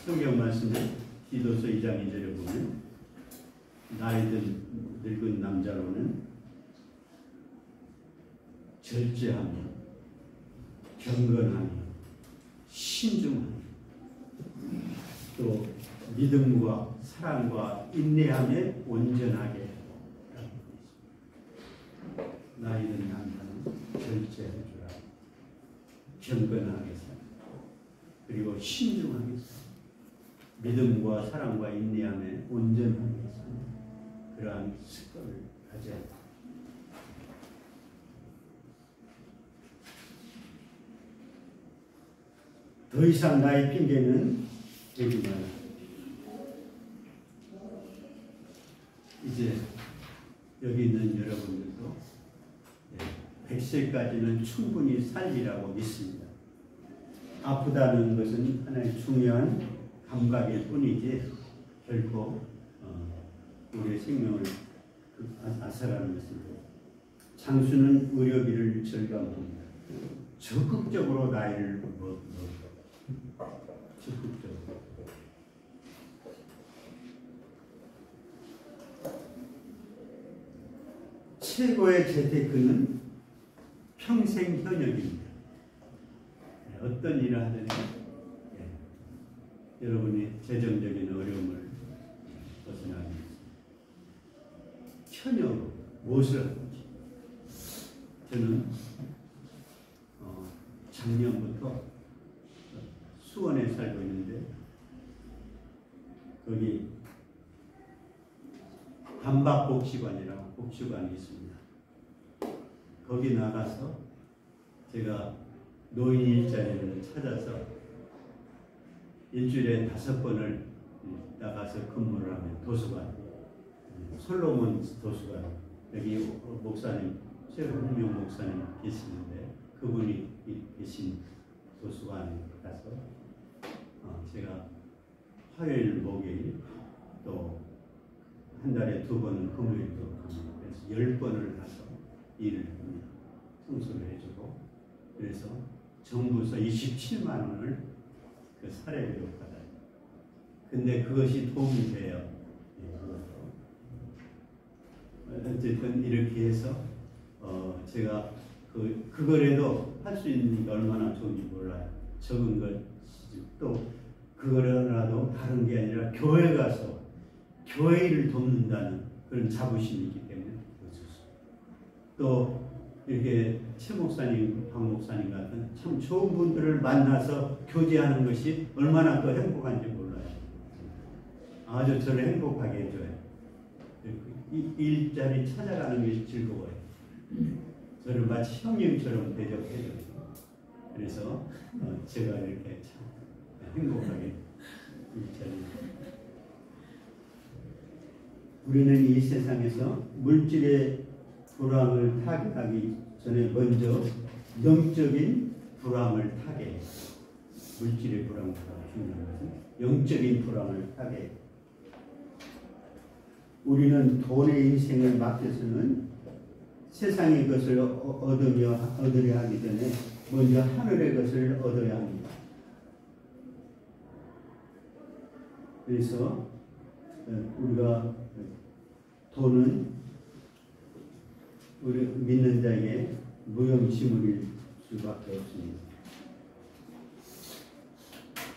성경 말씀을 디도서 2장 2절에 보면 나이 든 늙은 남자로는 절제하며 경건하며 신중하며 또 믿음과 사랑과 인내함에 온전하게 나이 든 남자는 절제해주라. 경건하게 살아. 그리고 신중하게 살아. 믿음과 사랑과 인내함에 온전하게 살아. 그러한 습관을 가져야 한다. 더 이상 나의 핑계는 되지 마라. 이제 여기 있는 여러분들도 100세까지는 충분히 살리라고 믿습니다. 아프다는 것은 하나의 중요한 감각일 뿐이지 결코 우리의 생명을 앗아가는 것입니다. 장수는 의료비를 절감합니다. 적극적으로 나이를 먹어. 적극적으로. 최고의 재테크는 평생 현역입니다. 어떤 일을 하든지 여러분이 재정적인 어려움을 벗어나기 위해서 현역으로 무엇을 하든지 저는 작년부터 수원에 살고 있는데 거기 단박복지관이라고 복지관이 있습니다. 거기 나가서 제가 노인 일자리를 찾아서 일주일에 5번을 나가서 근무를 하면 도서관, 솔로몬 도서관, 여기 목사님, 최홍명 목사님 계시는데 그분이 계신 도서관에 가서 제가 화요일, 목요일 또 한 달에 2번은 금요일도 그래서 10번을 가서 일을 합니다. 청소를 해주고 그래서 정부에서 27만 원을 그 사례비로 받아요. 근데 그것이 도움이 돼요. 어쨌든 이렇게 해서 제가 그거라도 할 수 있는 게 얼마나 좋은지 몰라요. 적은 것이지. 또 그거라도 다른 게 아니라 교회 가서 교회를 돕는다는 그런 자부심이 있기 때문에 또 이렇게 최 목사님, 박 목사님 같은 참 좋은 분들을 만나서 교제하는 것이 얼마나 더 행복한지 몰라요. 아주 저를 행복하게 해줘요. 이 일자리 찾아가는 것이 즐거워요. 저를 마치 형님처럼 대접해줘요. 그래서 제가 이렇게 참 행복하게 일자리. 우리는 이 세상에서 물질의 불황을 타개하기 전에 먼저 영적인 불황을 타개해요. 물질의 불황보다 중요한 것은 영적인 불황을 타개해요. 우리는 돈의 인생을 맡겨서는 세상의 것을 얻으려 하기 전에 먼저 하늘의 것을 얻어야 합니다. 그래서 우리가 돈은 우리 믿는 자에게 무용지물일 수밖에 없습니다.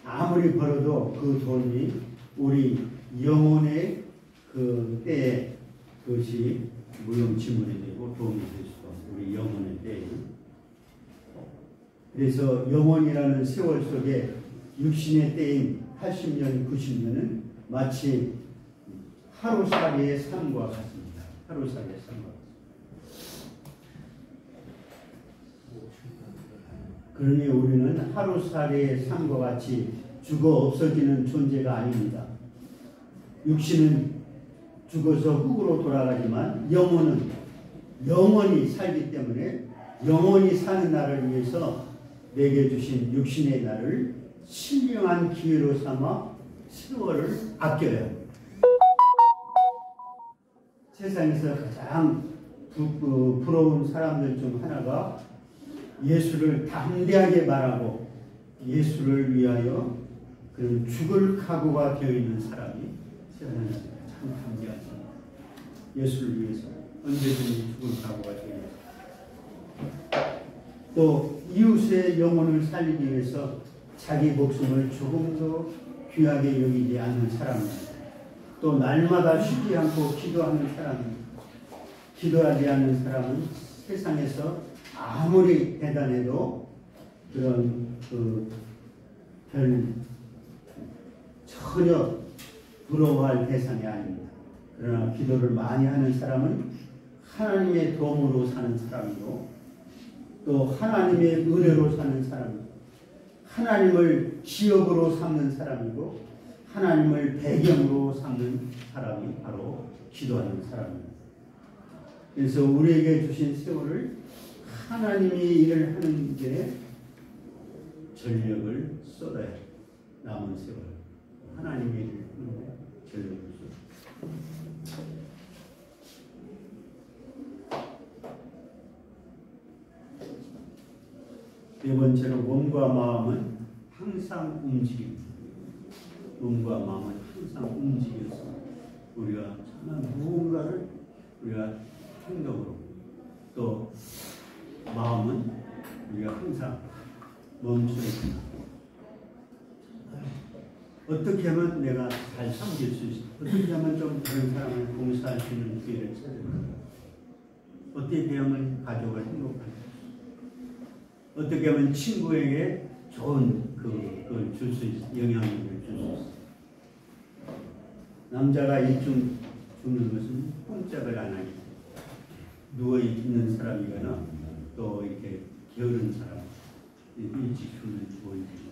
아무리 벌어도 그 돈이 우리 영혼의 그 때에 그것이 무용지물이 되고 도움이 될 수가 없어요. 우리 영혼의 때에. 그래서 영혼이라는 세월 속에 육신의 때인 80년, 90년은 마치 하루살이의 삶과 같습니다. 하루살이의 삶과 같습니다. 그러니 우리는 하루살이의 삶과 같이 죽어 없어지는 존재가 아닙니다. 육신은 죽어서 흙으로 돌아가지만 영혼은 영원히 살기 때문에 영원히 사는 날을 위해서 내게 주신 육신의 날을 신령한 기회로 삼아 세월을 아껴야 합니다. 세상에서 가장 부러운 사람들 중 하나가 예수를 담대하게 말하고 예수를 위하여 그런 죽을 각오가 되어 있는 사람이 세상에서 참 담대하죠. 예수를 위해서 언제든지 죽을 각오가 되어 있습니다. 또 이웃의 영혼을 살리기 위해서 자기 목숨을 조금도 귀하게 여기지 않는 사람입니다. 또 날마다 쉬지 않고 기도하는 사람입니다. 기도하지 않는 사람은 세상에서 아무리 대단해도 그런 별 전혀 부러워할 대상이 아닙니다. 그러나 기도를 많이 하는 사람은 하나님의 도움으로 사는 사람이고 또 하나님의 은혜로 사는 사람이고 하나님을 기업으로 삼는 사람이고 하나님을 배경으로 삼는 사람이 바로 기도하는 사람입니다. 그래서 우리에게 주신 세월을 하나님이 일을 하는 게 전력을 쏟아야 돼. 남은 세월 하나님이 일을 하는 게 전력을 쏟아. 네 번째로 몸과 마음은 항상 움직입니다. 몸과 마음은 항상 움직여서 우리가 정말 무언가를 우리가 행동으로 또 마음은 우리가 항상 멈춰 있습니다. 어떻게 하면 내가 잘 섬길 수 있을까? 어떻게 하면 좀 다른 사람을 봉사할 수 있는 기회를 찾을까? 어떻게 하면 가족을 행복할까? 어떻게 하면 친구에게 좋은 그걸 줄 수 있어, 영향력을 줄 수 있어. 남자가 일중 죽는 것은 꼼짝을 안 하기. 누워 있는 사람이거나 또 이렇게 게으른 사람, 일찍 죽는 보이지.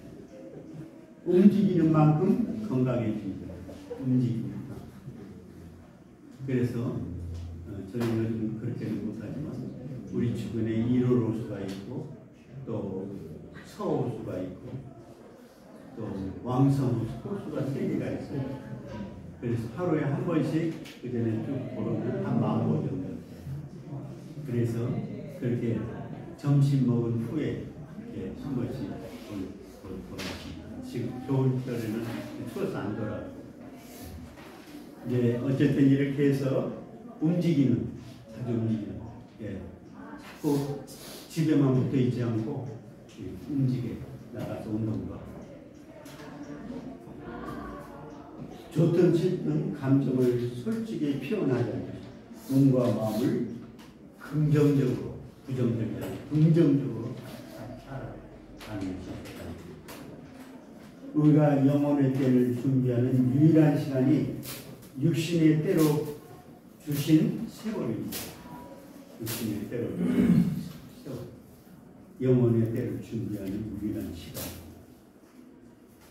움직이는 만큼 건강해집니다. 움직입니다. 그래서 저희는 요즘 그렇게는 못하지만 우리 주변에 1호 호수가 있고 또 서호수가 있고 또 왕성호수, 호수가 3개가 있어요. 그래서 하루에 한 번씩 그전에 쭉 보러는 한 10,000보 정도. 그래서 그렇게 점심 먹은 후에 이렇게 한 번씩 돌아갑니다. 지금 겨울철에는 추워서 안 돌아가요. 이제 어쨌든 이렇게 해서 움직이는, 자주 움직이는, 자꾸 집에만 붙어 있지 않고 움직여 나가서 운동도 하고. 좋든 싫든 감정을 솔직히 표현하지 않고 몸과 마음을 긍정적으로, 부정적이 아니라 긍정적으로 살아가는 것입니다. 우리가 영혼의 때를 준비하는 유일한 시간이 육신의 때로 주신 세월입니다. 육신의 때로 주신 세월. 영혼의 때를 준비하는 유일한 시간.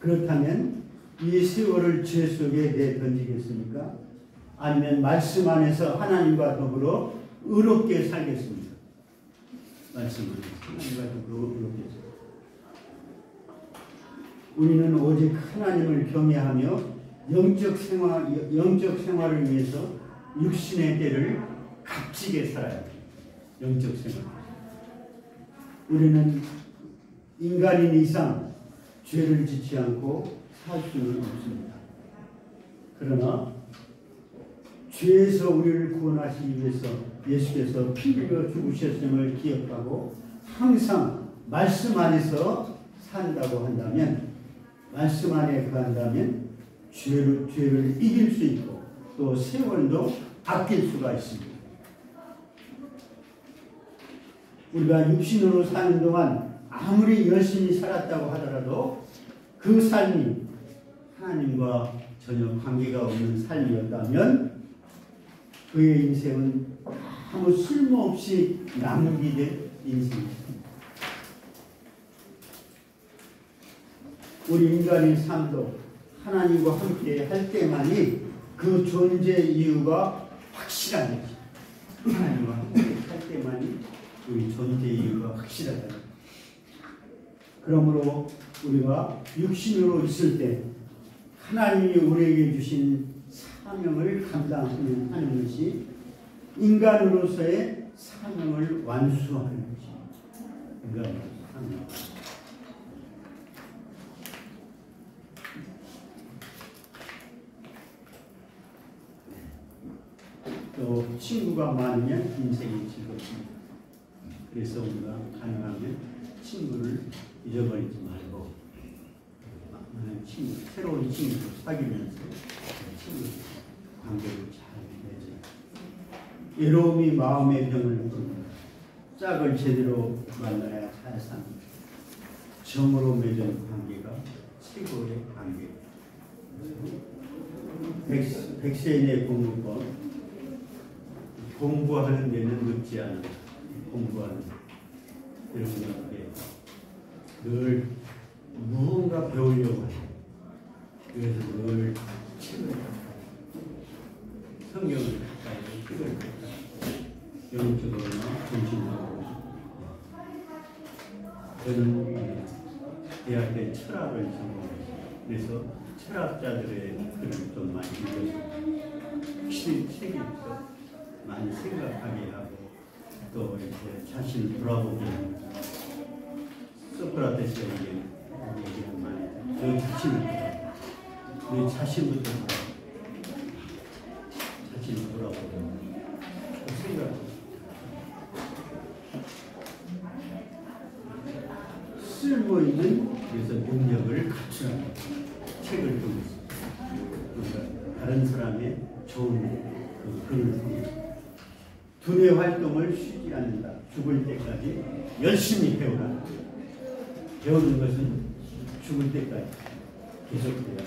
그렇다면 이 세월을 죄 속에 내던지겠습니까? 아니면 말씀 안에서 하나님과 더불어 의롭게 살겠습니까? 말씀 안에서 하나님과 더불어 의롭게 살겠습니다. 우리는 오직 하나님을 경외하며 영적 생활을 위해서 육신의 때를 값지게 살아야 돼요. 영적 생활. 우리는 인간인 이상 죄를 짓지 않고 살 수는 없습니다. 그러나 죄에서 우리를 구원하시기 위해서 예수께서 피 흘려 죽으셨음을 기억하고 항상 말씀 안에서 산다고 한다면, 말씀 안에 거한다면 죄를 이길 수 있고 또 세월도 아낄 수가 있습니다. 우리가 육신으로 사는 동안 아무리 열심히 살았다고 하더라도 그 삶이 하나님과 전혀 관계가 없는 삶이었다면 그의 인생은 아무 쓸모없이 낭비된 인생입니다. 우리 인간의 삶도 하나님과 함께 할 때만이 그 존재 이유가 확실한 거지. 하나님과 함께 할 때만이 우리 존재 이유가 확실하다. 그러므로 우리가 육신으로 있을 때 하나님이 우리에게 주신 사명을 감당하는 하는 것이 인간으로서의 사명을 완수하는 것입니다. 인간으로서 사명. 또 친구가 많으면 인생이 즐겁습니다. 그래서 우리가 가능하면 친구를 잊어버리지 말고 새로운 친구를 사귀면서 친구 관계를 잘 맺어요. 외로움이 마음의 병을 듭니다. 짝을 제대로 만나야 잘 삽니다. 정으로 맺은 관계가 최고의 관계. 백세인의 공부법. 공부하는 데는 늦지 않아. 공부하는 여러분에게 늘 무언가 배우려고 해요. 그래서 늘 책을 성경을 가까이 책을 영적으로나 정신적으로 저는 대학 때 철학을 전공했어요. 그래서 철학자들의 글을 좀 많이 읽었어요. 확실히 책이 많이 생각하게 하고 또 이렇게 자신을 돌아보게 하고 소크라테스가 얘기한 말이 너 자신을 돌아보고 너 자신부터 돌아보고 자신을 돌아보고 생각하고 쓸모있는 그래서 능력을 갖추라는 책을 통해서 그러니까 다른 사람의 좋은 그 글을 통해서 두뇌 활동을 쉬지 않는다. 죽을 때까지 열심히 배우라. 배우는 것은 죽을 때까지 계속돼요.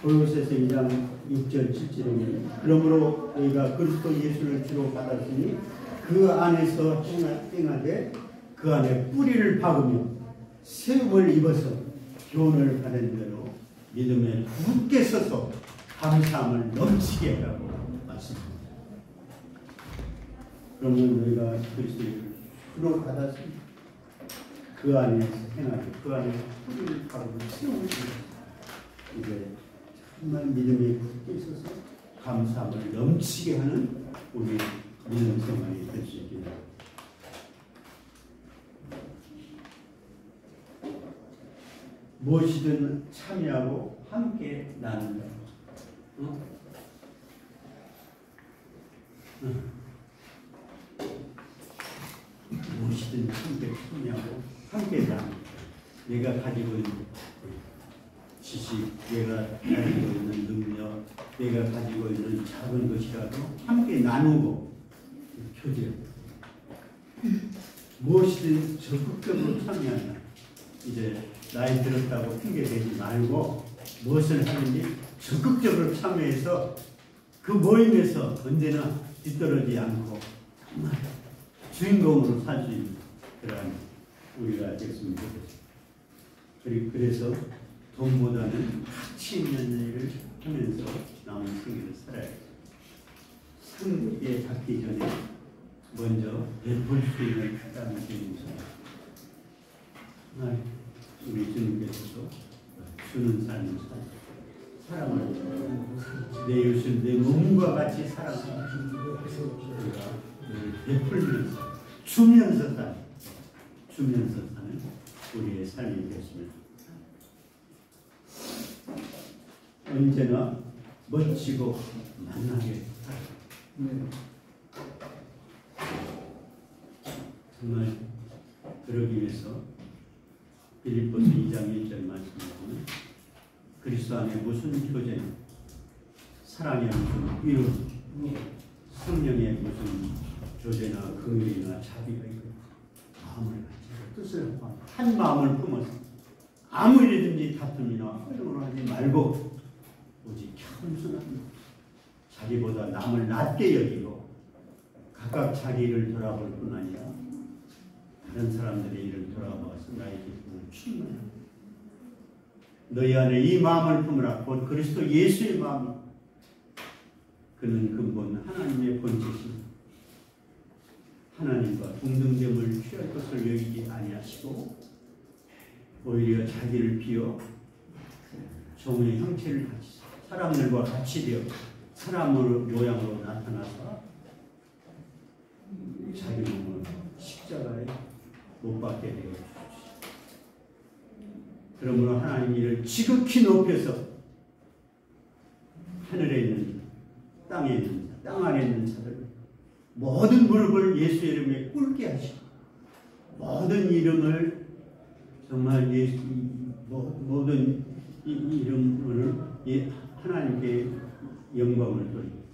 골로새서 2장 6절 7절에 그러므로 너희가 그리스도 예수를 주로 받았으니 그 안에서 행하되 그 안에 뿌리를 박으며 세움을 입어서 교훈을 받은 대로 믿음에 굳게 서서 감사함을 넘치게 하라고 말씀합니다. 그러면 너희가 그리스도를 주로 받았으니 그 안에 행하되 그 안에 뿌리를 박으며 세움을 입어서 이제 정말 믿음에 굳게 있어서 감사함을 넘치게 하는 우리 믿음 생활이 될 수 있게 됩니다. 무엇이든 참여하고 함께 나눈다. 무엇이든 함께 참여하고 함께 나눈다. 내가 가지고 있는 지식, 내가 가지고 있는 능력, 내가 가지고 있는 작은 것이라도 함께 나누고 교제한다. 무엇이든 적극적으로 참여한다. 이제 나이 들었다고 핑계대지 말고 무엇을 하는지 적극적으로 참여해서 그 모임에서 언제나 뒤떨어지지 않고 정말 주인공으로 살 수 있는 그러한 우리가 됐으면 좋겠습니다. 그래서 돈보다는 가치 있는 일을 하면서 남은 생애를 살아야 돼요. 상급에 닿기 전에 먼저 베풀 수 있는 사람이 되는 정말 우리 주님께서도 주는 삶을 사랑을 내 이웃을 내 몸과 같이 사랑하는 우리가 베풀면서 주면서 사는 우리의 삶이 되었습니다. 언제나 멋지고 만나게 정말 그러기 위해서 빌립보서 2장 1절 말씀을 그리스도 안에 무슨 교제는 사랑의 무슨 위로 성령의 무슨 교제나 긍휼이나 자비가 있고 마음을 가지고 뜻을 한 마음을 품어서 아무 일이든지 다툼이나 허용을 하지 말고 오직 겸손한 자기보다 남을 낮게 여기고 각각 자기를 돌아볼 뿐 아니라 다른 사람들의 일을 돌아봐서 나의 기쁨을 충만합니다. 너희 안에 이 마음을 품으라. 곧 그리스도 예수의 마음이 그는 근본 하나님의 본체시니 하나님과 동등됨을 취할 것을 여기지 아니하시고 오히려 자기를 비워 종의 형체를 가지사 사람들과 같이 되어 사람의 모양으로 나타나서 자기 몸을 십자가에 못 박게 되어 주시오. 그러므로 하나님이 이를 지극히 높여서 하늘에 있는 땅에 있는 땅 안에 있는 자들 모든 무릎을 예수 이름에 꿇게 하시고 모든 이름을 정말 예수 모든 이름을 하나님께 영광을 돌리겠습니다.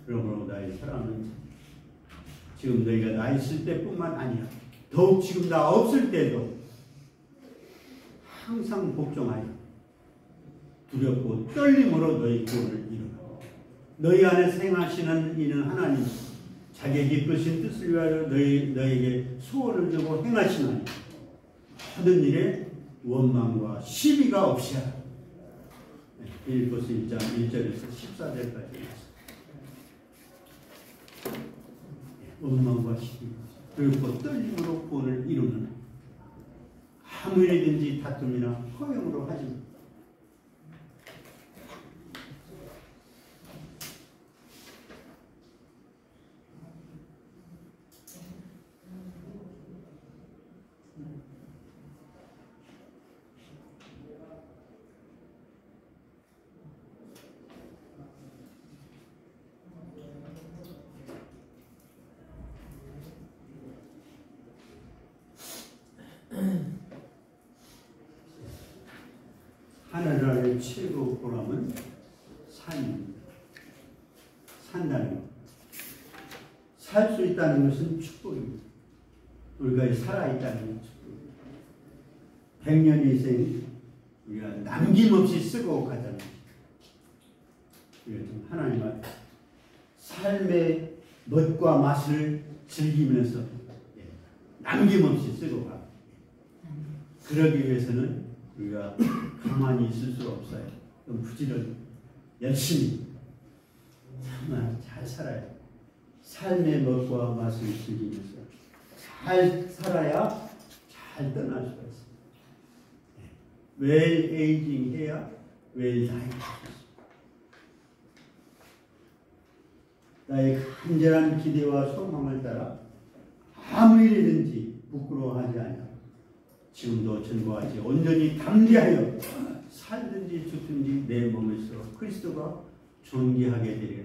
그러므로 나의 사랑하는 자 지금 너희가 나 있을 때뿐만 아니라 더욱 지금 나 없을 때도 항상 복종하여 두렵고 떨림으로 너희 구원을 이루고 너희 안에 행하시는 이는 하나님 자기의 기쁘신 뜻을 위하여 너희에게 소원을 주고 행하시나니 모든 일에 원망과 시비가 없이 하라. 빌립보서 1장 1절에서 14절까지 원망과 시비 그리고 떨림으로 구원을 이루는 아무 일이든지 다툼이나 허용으로 하지 마. 하늘 아래 최고 보람은 산다는 것. 살 수 있다는 것은 축복입니다. 우리가 살아있다는 건 축복입니다. 100년 인생 우리가 남김없이 쓰고 가잖아요. 우리가 좀 하나님 앞에 삶의 멋과 맛을 즐기면서 남김없이 쓰고 가. 그러기 위해서는 우리가 가만히 있을 수 없어요. 좀 부지런히 열심히 정말 잘 살아야 돼요. 삶의 멋과 맛을 즐기면서 잘 살아야 잘 떠날 수가 있어요. 웰 에이징 해야 웰 다잉 할 수 있어요. 나의 간절한 기대와 소망을 따라 아무 일이든지 부끄러워하지 않아. 지금도 전과 같이 온전히 담대하여 살든지 죽든지 내 몸에서 그리스도가 존귀하게 되려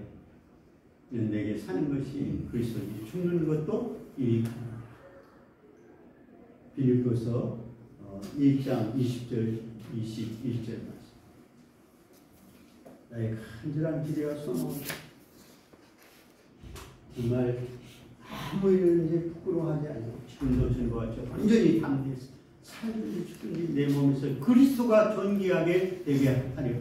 내게 사는 것이 그리스도니 죽는 것도 유익하다. 빌립보서 1장 20절 21절 말씀. 나의 간절한 기대와 소망 정말 아무 일이든지 부끄러워하지 않고 지금도 전과 같이 온전히 담대해서 살든지 죽든지 내 몸에서 그리스도가 존귀하게 되게 하려.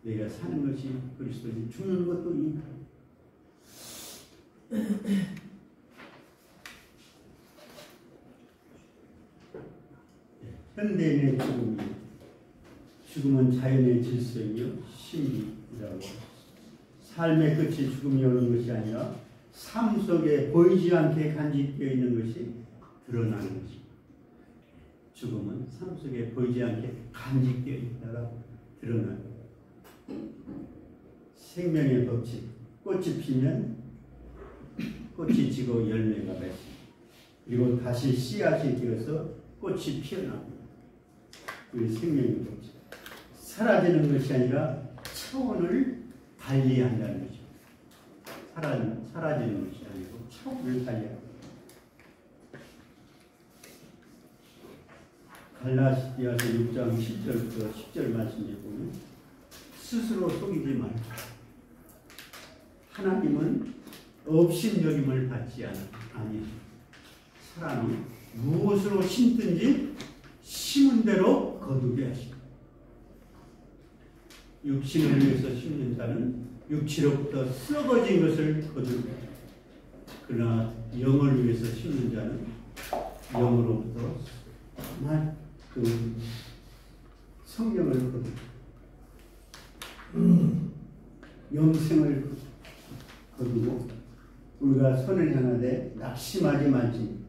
내가 사는 것이 그리스도니 죽는 것도 유익하다. 현대인의 죽음은 자연의 질서이며 신비라고. 삶의 끝이 죽음이 오는 것이 아니라 삶 속에 보이지 않게 간직되어 있는 것이 드러나는 것입니다. 죽음은 삶 속에 보이지 않게 간직되어 있다라고 드러나는 것입니다. 생명의 법칙, 꽃이 피면 꽃이 지고 열매가 맺습니다. 그리고 다시 씨앗이 되어서 꽃이 피어납니다. 우리 생명의 법칙. 사라지는 것이 아니라 차원을 달리한다는 것이죠. 사라지는 것이 아니고 차원을 달리한다. 갈라디아서 6장 10절부터 10절 말씀에 보면 스스로 속이지 말고 하나님은 업신여김을 받지 아니하시고 사람이 무엇으로 심든지 심은 대로 거두게 하시고 육신을 위해서 심는 자는 육체로부터 썩어진 것을 거두게 하시고 그러나 영을 위해서 심는 자는 영으로부터 정말 그 성령을 거두고 영생을 거두고 우리가 선을 향하되 낙심하지 말지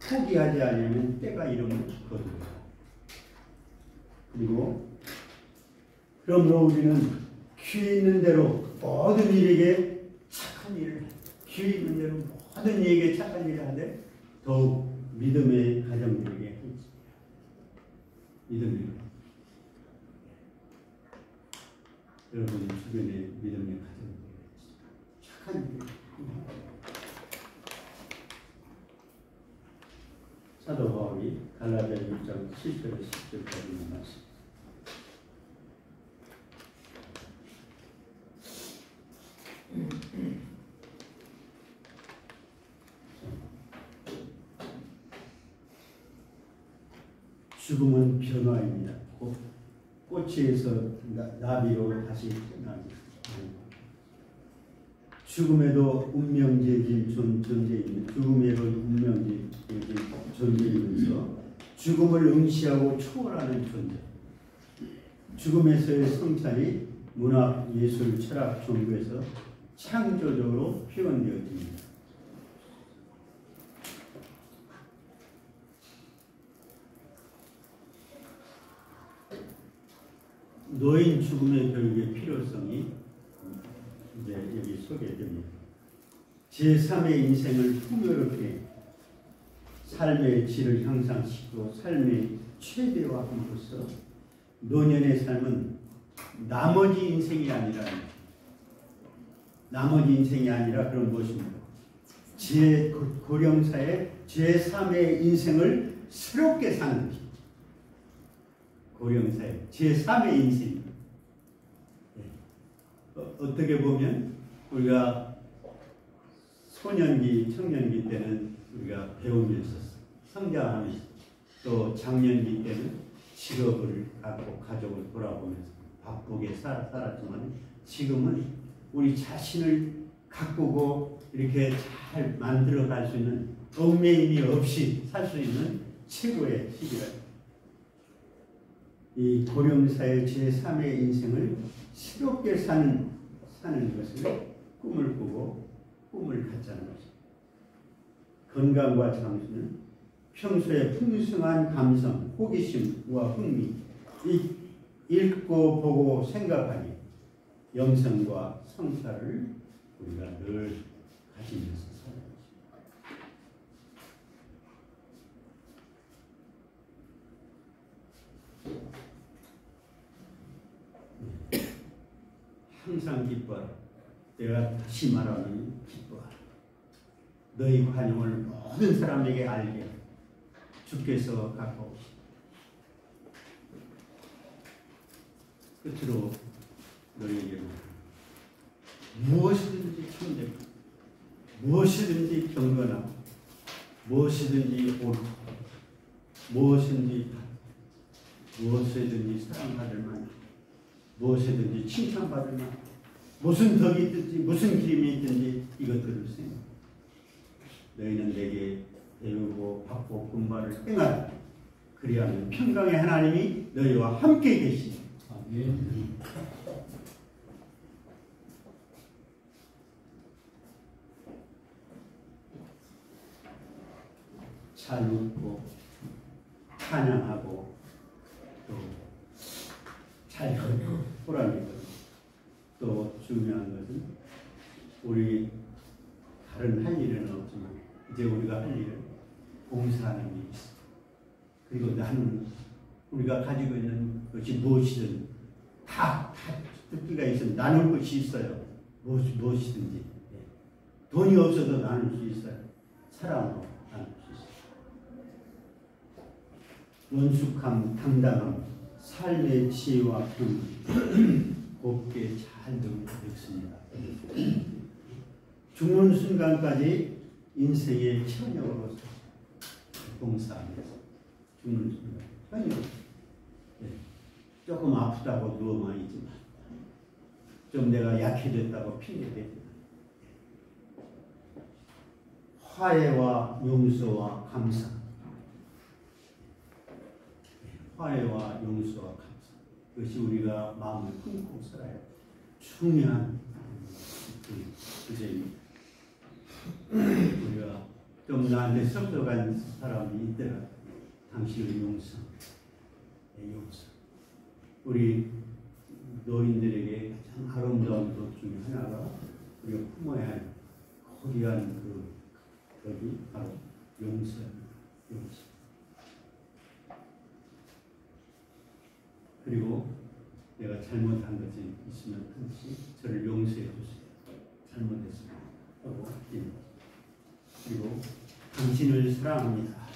포기하지 않으면 때가 이름을 거두고 그리고 그러므로 우리는 귀 있는 대로 모든 일에게 착한 일을 귀 있는 대로 모든 이에게 착한 일을 하되 더욱 믿음의 가정들에게 하지. 믿음의 여러분 주변에 믿음의 가정들에게 착한 일. 사도 바울이 갈라디아 6장 7절에서 10절까지 있는 말씀. 죽음은 변화입니다. 꽃에서 나비로 다시 태어납니다. 죽음에도 운명적인 존재입니다. 죽음에도 운명적인 존재이면서 죽음을 응시하고 초월하는 존재. 죽음에서의 성찰이 문학, 예술, 철학, 종교에서 창조적으로 표현되어집니다. 노인 죽음의 교육의 필요성이 이제 여기 소개됩니다. 제3의 인생을 풍요롭게 삶의 질을 향상시키고 삶의 최대화함으로써 노년의 삶은 나머지 인생이 아니라 그런 무엇입니까? 고령사의 제3의 인생을 새롭게 사는 것. 고령사의 제3의 인생. 어떻게 보면 우리가 소년기, 청년기 때는 우리가 배우면서 성장하면서 또 장년기 때는 직업을 갖고 가족을 돌아보면서 바쁘게 살았지만 지금은 우리 자신을 가꾸고 이렇게 잘 만들어 갈 수 있는 얽매임이 없이 살 수 있는 최고의 시기라. 이 고령사의 제3의 인생을 새롭게 사는 것을 꿈을 꾸고 꿈을 갖자는 것입니다. 건강과 장수는 평소에 풍성한 감성, 호기심과 흥미, 읽고 보고 생각하기, 영성과 성사를 우리가 늘 가지면서 살아야 합니다. 항상 기뻐라. 내가 다시 말하니 기뻐하라. 너희 관용을 모든 사람에게 알게 주께서 가까우시다. 끝으로 너희에게 무엇이든지 참되고 무엇이든지 경건하고 무엇이든지 옳고 무엇이든지 무엇이든지 사랑받을 만하고 무엇이든지 칭찬받을 만하고 무슨 덕이 있든지 무슨 기림이 있든지 이것들을 생각하라. 너희는 내게 배우고 받고 분발을 행하라. 그리하면 평강의 하나님이 너희와 함께 계시니 아멘. 잘 웃고 찬양하고 또 잘 걷고 보람이고 또 중요한 것은 우리 다른 할 일은 없지만 이제 우리가 할 일은 봉사하는 일이 있어. 그리고 나는 우리가 가지고 있는 것이 무엇이든 다 뜻기가 있으면 나눌 것이 있어요. 무엇이든지 돈이 없어도 나눌 수 있어요. 사랑으로 나눌 수 있어요. 원숙함, 당당함, 삶의 지혜와 품 곱게 잘 듣습니다. 죽는 순간까지 인생의 천역으로서 봉사하면서 죽는 순간 천역. 조금 아프다고 누워만 있지만 좀 내가 약해졌다고 핑계대지만 화해와 용서와 감사, 화해와 용서와 감사, 그것이 우리가 마음을 품고 살아야 중요한 주제입니다. 우리가 좀 나한테 섭섭한 사람이 있더라. 당신을 용서. 우리 노인들에게 가장 아름다운 것 중에 하나가 우리가 품어야 할 거대한 것이 바로 용서입니다. 용서. 그리고 내가 잘못한 것이 있으면 반드시 저를 용서해 주세요. 잘못했습니다. 하고 그리고 당신을 사랑합니다.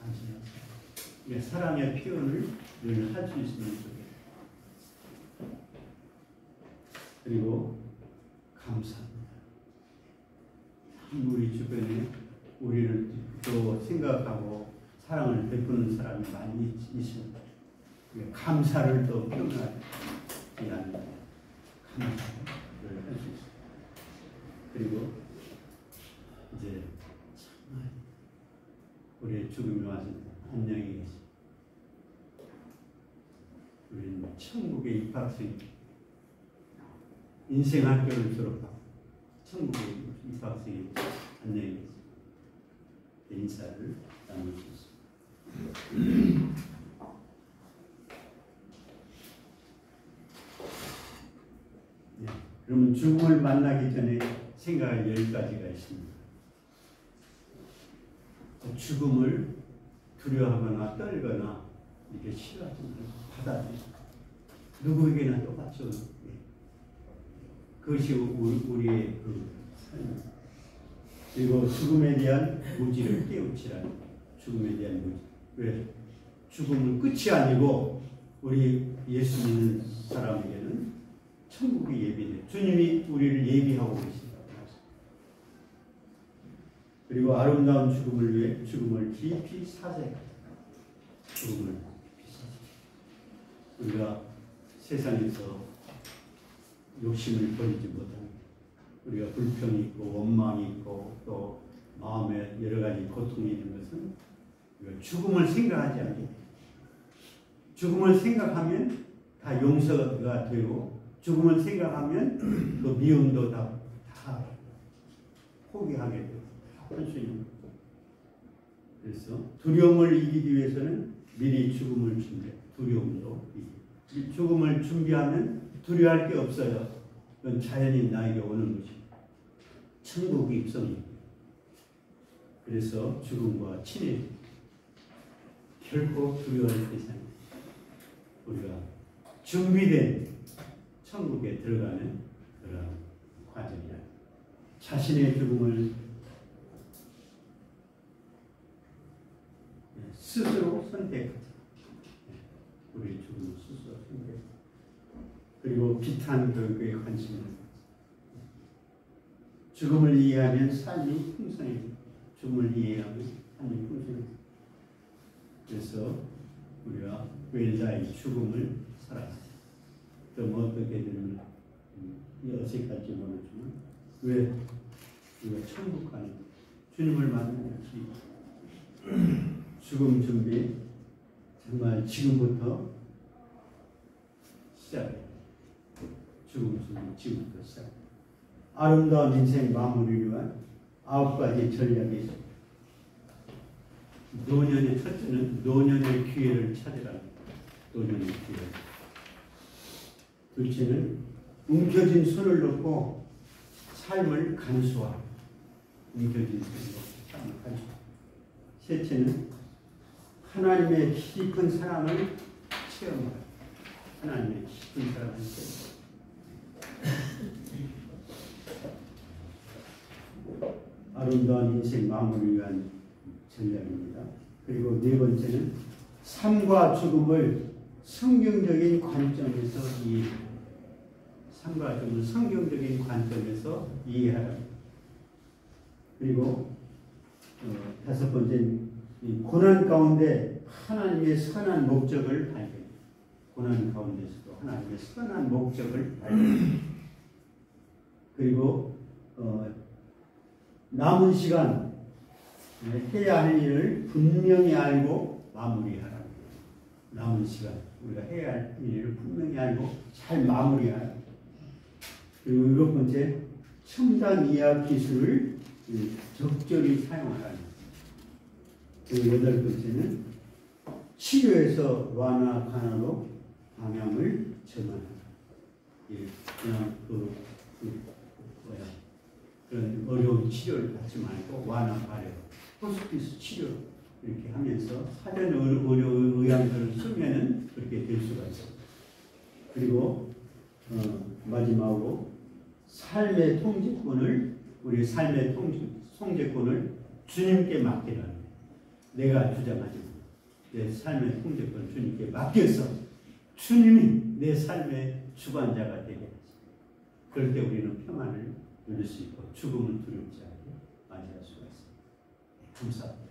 당신을 사랑합니다. 사랑의 표현을 늘 할 수 있으면 좋겠다. 그리고 감사합니다. 우리 주변에 우리를 또 생각하고 사랑을 베푸는 사람이 많이 있습니다. 감사를 또 표현하지 않는 감사를 할 수 있습니다. 그리고 이제 정말 우리의 죽음이 와서 안녕히 계십니다. 우리는 천국의 입학생, 인생 학교를 졸업하고 천국의 입학생이 안녕히 계십니다. 인사를 나눌 수 있습니다. 그러면 죽음을 만나기 전에 생각할 10가지가 있습니다. 죽음을 두려워하거나 떨거나 이렇게 싫어하지 말고 받아들여. 누구에게나 똑같죠. 그것이 우리의 그 삶입니다. 그리고 죽음에 대한 무지를 깨우치라는 죽음에 대한 무지. 왜? 죽음은 끝이 아니고 우리 예수 믿는 사람에게는 천국이 예비돼. 주님이 우리를 예비하고 계신다. 그리고 아름다운 죽음을 위해 죽음을 깊이 사색하자. 죽음을 깊이 사색. 우리가 세상에서 욕심을 버리지 못하는, 우리가 불평이 있고 원망이 있고 또 마음에 여러 가지 고통이 있는 것은 우리가 죽음을 생각하지 않게, 죽음을 생각하면 다 용서가 되고, 죽음을 생각하면 그 미움도 다 포기하게 되고 할 수 있는 거죠. 그래서 두려움을 이기기 위해서는 미리 죽음을 준비해. 두려움도 이기고. 죽음을 준비하면 두려워할 게 없어요. 그건 자연히 나에게 오는 것이고 천국의 입성입니다. 그래서 죽음과 친해 결코 두려워할 대상이 우리가 준비된 천국에 들어가는 그런 과정이다. 자신의 죽음을 스스로 선택하자. 우리 죽음을 스스로 선택. 그리고 비탄 교육에 관심을 가져. 죽음을 이해하면 삶이 풍성해집니다. 죽음을 이해하면 삶이 풍성해집니다. 그래서 우리가 웰다의 죽음을 살아가자. 좀 어떻게 되면 어색할지 모르지만 왜 우리가 천국 가는 주님을 만나는 길, 죽음 준비 정말 지금부터 시작해. 죽음 준비 지금부터 시작. 아름다운 인생 마무리를 위한 9가지 전략이 있습니다. 노년의 첫째는 노년의 기회를 찾으라. 노년의 기회. 둘째는 움켜진 손을 놓고 삶을 간수하라. 움켜진 손을 놓고 삶을 간수하라. 셋째는 하나님의 깊은 사랑을 체험하라. 하나님의 깊은 사랑을 체험하라. 아름다운 인생 마무리를 위한 전략입니다. 그리고 네 번째는 삶과 죽음을 성경적인 관점에서 이해하라. 삶과 죽음을 성경적인 관점에서 이해하라. 그리고 다섯 번째는 고난 가운데 하나님의 선한 목적을 발견. 고난 가운데서도 하나님의 선한 목적을 발견. 그리고 남은 시간 해야 할 일을 분명히 알고 마무리하라. 남은 시간 우리가 해야 할 일을 분명히 알고 잘 마무리하라. 그리고 일곱 번째, 첨단 의학 기술을 적절히 사용하라. 그리고 여덟 번째는 치료에서 완화 간화로 방향을 전환하라. 그냥 그런 어려운 치료를 받지 말고 완화 발효, 호스피스 치료 이렇게 하면서 사전 의학들을 쓰면은 그렇게 될 수가 있어요. 그리고 마지막으로 삶의 통제권을 우리 삶의 통제권을 주님께 맡기라. 내가 주장하지 내 삶의 통제권 주님께 맡겨서 주님이 내 삶의 주관자가 되게 하시고 그럴 때 우리는 평안을 누릴 수 있고 죽음은 두렵지 않게 맞이할 수가 있습니다. 감사합니다.